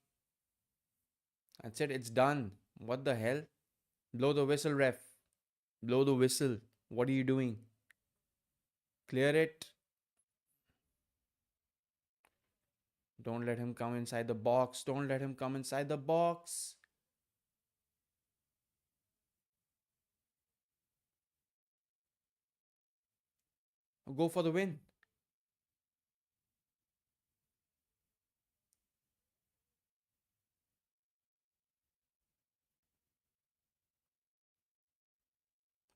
A: That's it. It's done. What the hell? Blow the whistle, ref. Blow the whistle. What are you doing? Clear it. Don't let him come inside the box. Don't let him come inside the box. Go for the win.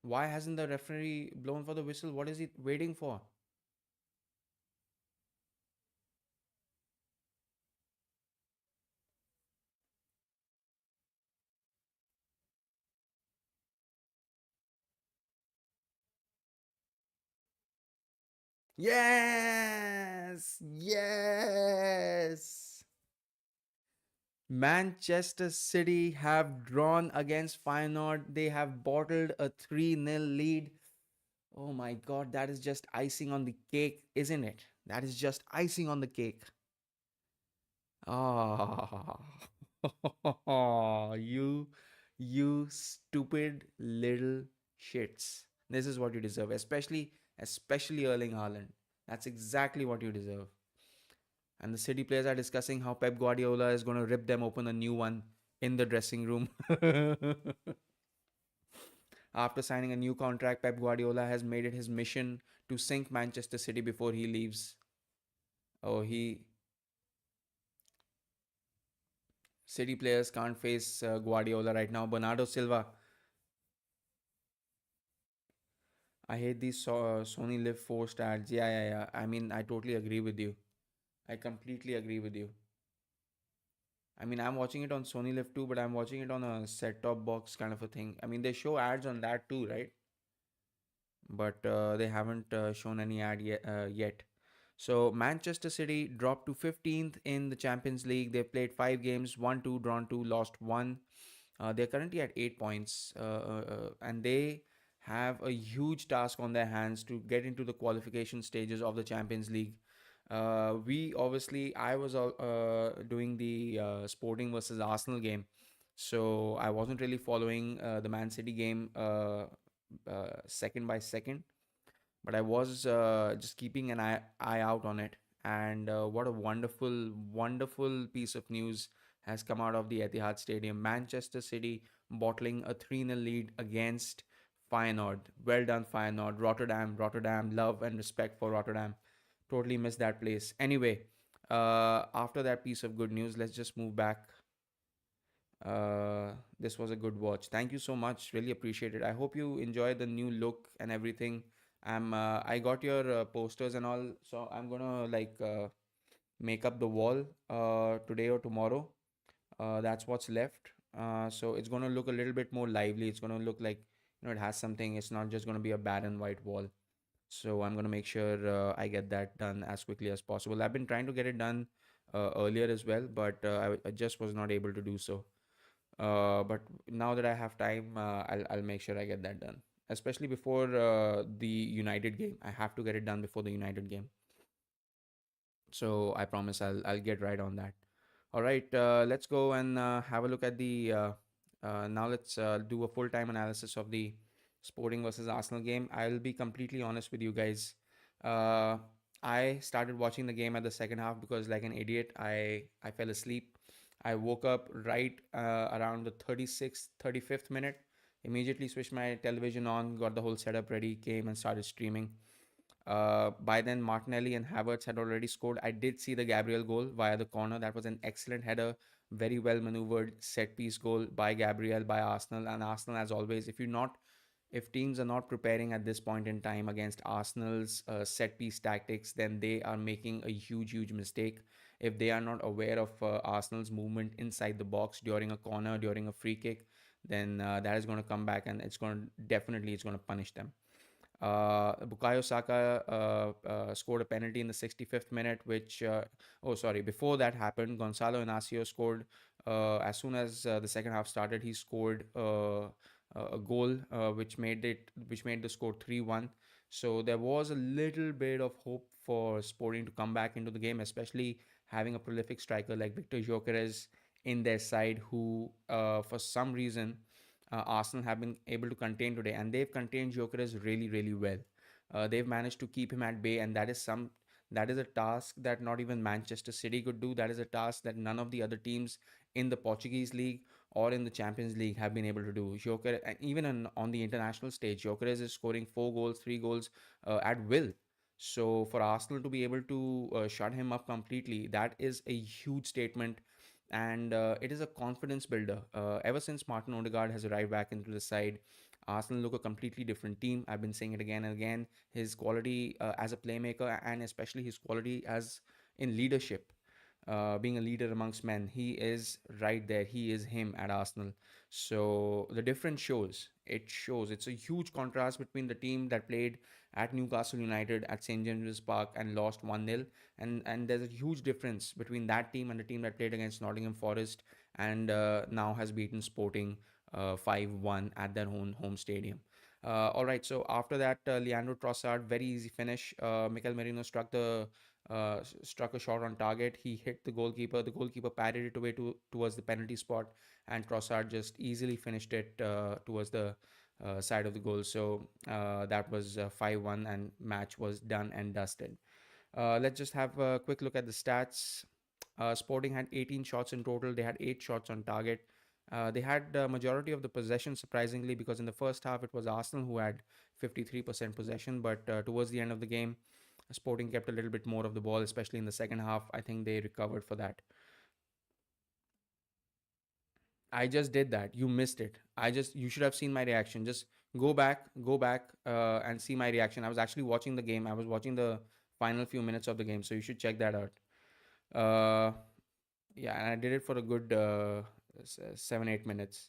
A: Why hasn't the referee blown for the whistle? What is he waiting for? Yes! Yes! Manchester City have drawn against Feyenoord. They have bottled a 3-0 lead. Oh my god, that is just icing on the cake, isn't it? That is just icing on the cake. Ah, you, you stupid little shits. This is what you deserve, especially Erling Haaland. That's exactly what you deserve. And the City players are discussing how Pep Guardiola is going to rip them open a new one in the dressing room. After signing a new contract, Pep Guardiola has made it his mission to sink Manchester City before he leaves. Oh, he City players can't face Guardiola right now. Bernardo Silva. I hate these Sony Live Forced ads. Yeah, yeah, yeah. I mean, I totally agree with you. I completely agree with you. I mean, I'm watching it on Sony Live too, but I'm watching it on a set top box kind of a thing. I mean, they show ads on that too, right? But they haven't shown any ad yet. So Manchester City dropped to 15th in the Champions League. They've played 5 games, won two, drawn two, lost one. They're currently at 8 points, and they have a huge task on their hands to get into the qualification stages of the Champions League. I was doing the Sporting versus Arsenal game, so I wasn't really following the Man City game second by second, but I was just keeping an eye out on it. And what a wonderful, wonderful piece of news has come out of the Etihad Stadium. Manchester City bottling a 3-0 lead against Feyenoord. Well done, Feyenoord. Rotterdam, Rotterdam. Love and respect for Rotterdam. Totally missed that place. Anyway, after that piece of good news, let's just move back. This was a good watch. Thank you so much. Really appreciate it. I hope you enjoy the new look and everything. I got your posters and all, so I'm gonna like make up the wall today or tomorrow. That's what's left. So it's gonna look a little bit more lively. It's gonna look like, it has something. It's not just gonna be a barren white wall. So I'm gonna make sure I get that done as quickly as possible. I've been trying to get it done earlier as well, but I just was not able to do so. But now that I have time, I'll make sure I get that done, especially before the United game. I have to get it done before the United game. So I promise I'll get right on that. All right, let's go and have a look at the. Now let's do a full time analysis of the Sporting versus Arsenal game. I'll be completely honest with you guys. Uh, I started watching the game at the second half because, like an idiot, I fell asleep. I woke up right around the 36th, 35th minute. Immediately switched my television on, got the whole setup ready, came and started streaming. By then, Martinelli and Havertz had already scored. I did see the Gabriel goal via the corner. That was an excellent header, very well maneuvered set piece goal by Gabriel, by Arsenal. And Arsenal, as always, if teams are not preparing at this point in time against Arsenal's set piece tactics, then they are making a huge, huge mistake. If they are not aware of Arsenal's movement inside the box during a corner, during a free kick, then that is going to come back and it's going to punish them. Bukayo Saka scored a penalty in the 65th minute, oh, sorry, before that happened, Gonzalo Inacio scored. As soon as the second half started, he scored a goal, which made the score 3-1. So there was a little bit of hope for Sporting to come back into the game, especially having a prolific striker like Victor Gyökeres in their side, who, for some reason, Arsenal have been able to contain today, and they've contained Gyökeres really, really well. They've managed to keep him at bay, and that is a task that not even Manchester City could do. That is a task that none of the other teams in the Portuguese league or in the Champions League have been able to do. Gyökeres, and even on the international stage, Gyökeres is scoring 4 goals, 3 goals at will. So for Arsenal to be able to shut him up completely, that is a huge statement, and it is a confidence builder. Ever since Martin Odegaard has arrived back into the side, Arsenal look a completely different team. I've been saying it again and again. His quality as a playmaker, and especially his quality as in leadership, being a leader amongst men, he is right there. He is him at Arsenal. So the difference shows. It shows. It's a huge contrast between the team that played at Newcastle United at St James's Park and lost 1-0, and there's a huge difference between that team and the team that played against Nottingham Forest and now has beaten Sporting 5-1 at their own home stadium. All right, so after that, Leandro Trossard, very easy finish. Mikel Merino struck a shot on target. He hit the goalkeeper. The goalkeeper parried it away towards the penalty spot, and Trossard just easily finished it towards the side of the goal. So that was 5-1, and match was done and dusted. Let's just have a quick look at the stats. Sporting had 18 shots in total. They had 8 shots on target. They had the majority of the possession, surprisingly, because in the first half it was Arsenal who had 53% possession. But towards the end of the game, Sporting kept a little bit more of the ball, especially in the second half. I think they recovered for that. I just did that. You missed it. You should have seen my reaction. Just go back, and see my reaction. I was actually watching the game. I was watching the final few minutes of the game, so you should check that out. Uh, yeah, and I did it for a good 7-8 minutes.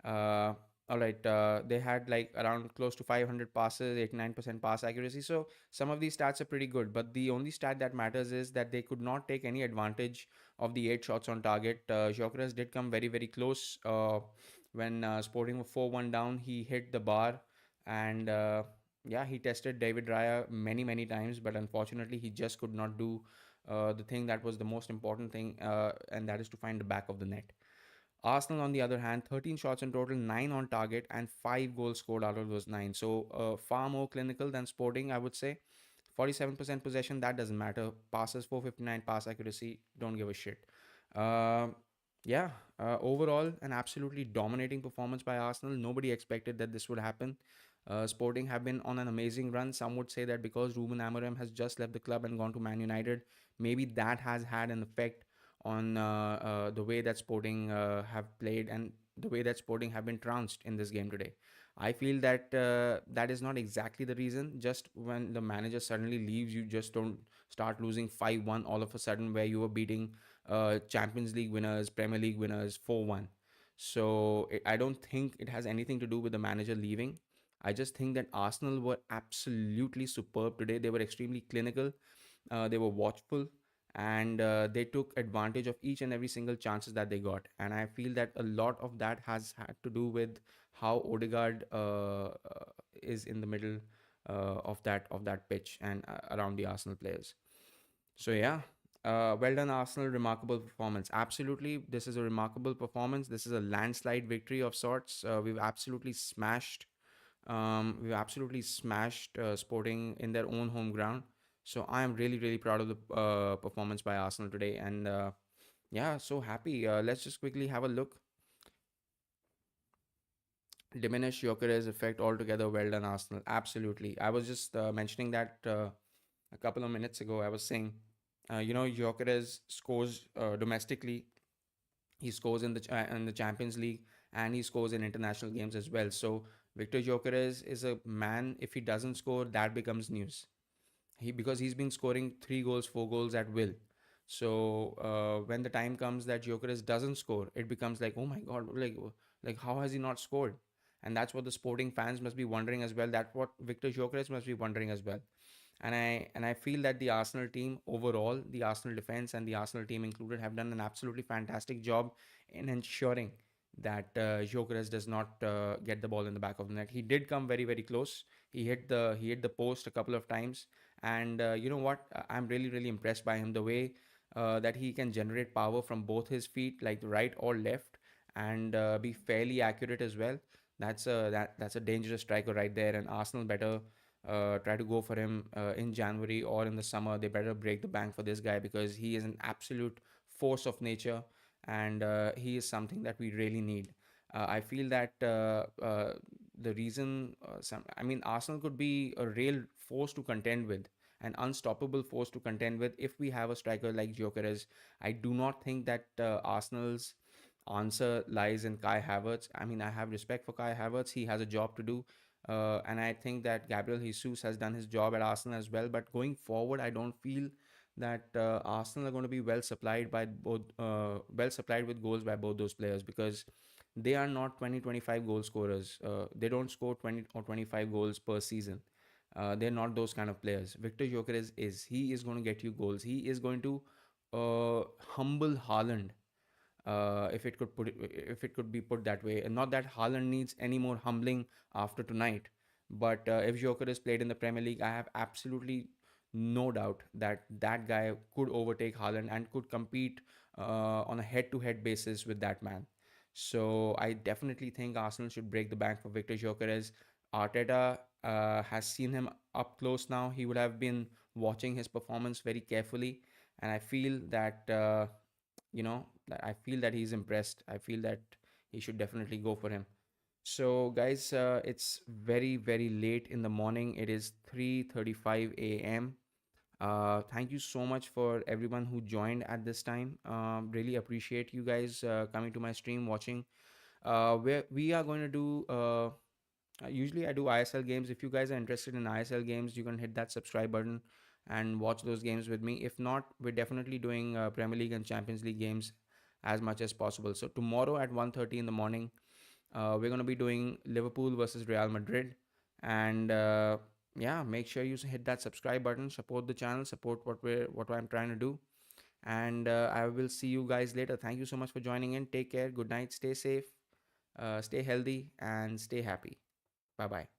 A: Uh, all right, they had like around close to 500 passes, 89% pass accuracy. So some of these stats are pretty good, but the only stat that matters is that they could not take any advantage of the 8 shots on target. Gyökeres did come very, very close. When Sporting were 4-1 down, he hit the bar, and yeah, he tested David Raya many, many times, but unfortunately, he just could not do the thing that was the most important thing, and that is to find the back of the net. Arsenal, on the other hand, 13 shots in total, 9 on target, and 5 goals scored out of those 9. So, far more clinical than Sporting, I would say. 47% possession, that doesn't matter. Passes 459, pass accuracy, don't give a shit. Uh, yeah, overall, an absolutely dominating performance by Arsenal. Nobody expected that this would happen. Sporting have been on an amazing run. Some would say that because Ruben Amorim has just left the club and gone to Man United, maybe that has had an effect on the way that Sporting have played and the way that Sporting have been trounced in this game today. I feel that that is not exactly the reason. Just when the manager suddenly leaves, you just don't start losing 5-1 all of a sudden, where you were beating Champions League winners, Premier League winners 4-1. So I don't think it has anything to do with the manager leaving. I just think that Arsenal were absolutely superb today. They were extremely clinical, they were watchful, and they took advantage of each and every single chances that they got. And I feel that a lot of that has had to do with how Odegaard is in the middle of that pitch and around the Arsenal players. So yeah, well done Arsenal, remarkable performance. Absolutely, this is a remarkable performance. This is a landslide victory of sorts. We've absolutely smashed Sporting in their own home ground. So I am really really proud of the performance by Arsenal today, and yeah, so happy. Let's just quickly have a look. Diminish Jokeres effect altogether. Well done, Arsenal. Absolutely. I was just mentioning that a couple of minutes ago. I was saying, Jokeres scores domestically. He scores in the Champions League, and he scores in international games as well. So Victor Jokeres is a man. If he doesn't score, that becomes news. Because he's been scoring 3 goals, 4 goals at will. So when the time comes that Gyökeres doesn't score, it becomes like, oh my god, like how has he not scored? And that's what the Sporting fans must be wondering as well. That's what Victor Gyökeres must be wondering as well. And I feel that the Arsenal team overall, the Arsenal defense and the Arsenal team included, have done an absolutely fantastic job in ensuring that Gyökeres does not get the ball in the back of the net. He did come very very close. He hit the post a couple of times, and you know what? I'm really really impressed by him, the way that he can generate power from both his feet, like right or left, and be fairly accurate as well. That's a dangerous striker right there, and Arsenal better try to go for him in January or in the summer. They better break the bank for this guy, because he is an absolute force of nature, and he is something that we really need. I feel that the reason, I mean, Arsenal could be a real force to contend with, an unstoppable force to contend with, if we have a striker like Gyökeres. I do not think that Arsenal's answer lies in Kai Havertz. I mean, I have respect for Kai Havertz. He has a job to do. And I think that Gabriel Jesus has done his job at Arsenal as well. But going forward, I don't feel that Arsenal are going to be well supplied with goals by both those players, because they are not 20-25 goal scorers. They don't score 20 or 25 goals per season. They're not those kind of players. Victor Gyökeres is. He is going to get you goals. He is going to humble Haaland, if it could be put that way. And not that Haaland needs any more humbling after tonight, but if Joker is played in the Premier League, I have absolutely no doubt that that guy could overtake Haaland and could compete on a head-to-head basis with that man. So I definitely think Arsenal should break the bank for Victor Gyökeres. Arteta has seen him up close now. He would have been watching his performance very carefully, and I feel that I feel that he's impressed. I feel that he should definitely go for him. So guys, it's very very late in the morning. It is 3:35 a.m. Thank you so much for everyone who joined at this time. Really appreciate you guys coming to my stream, watching. Where we are going to do usually I do ISL games. If you guys are interested in ISL games, you can hit that subscribe button and watch those games with me. If not, we're definitely doing Premier League and Champions League games as much as possible. So tomorrow at 1:30 in the morning, we're going to be doing Liverpool versus Real Madrid. And yeah, make sure you hit that subscribe button, support the channel, support what I'm trying to do. And I will see you guys later. Thank you so much for joining in. Take care. Good night. Stay safe. Stay healthy and stay happy. Bye bye.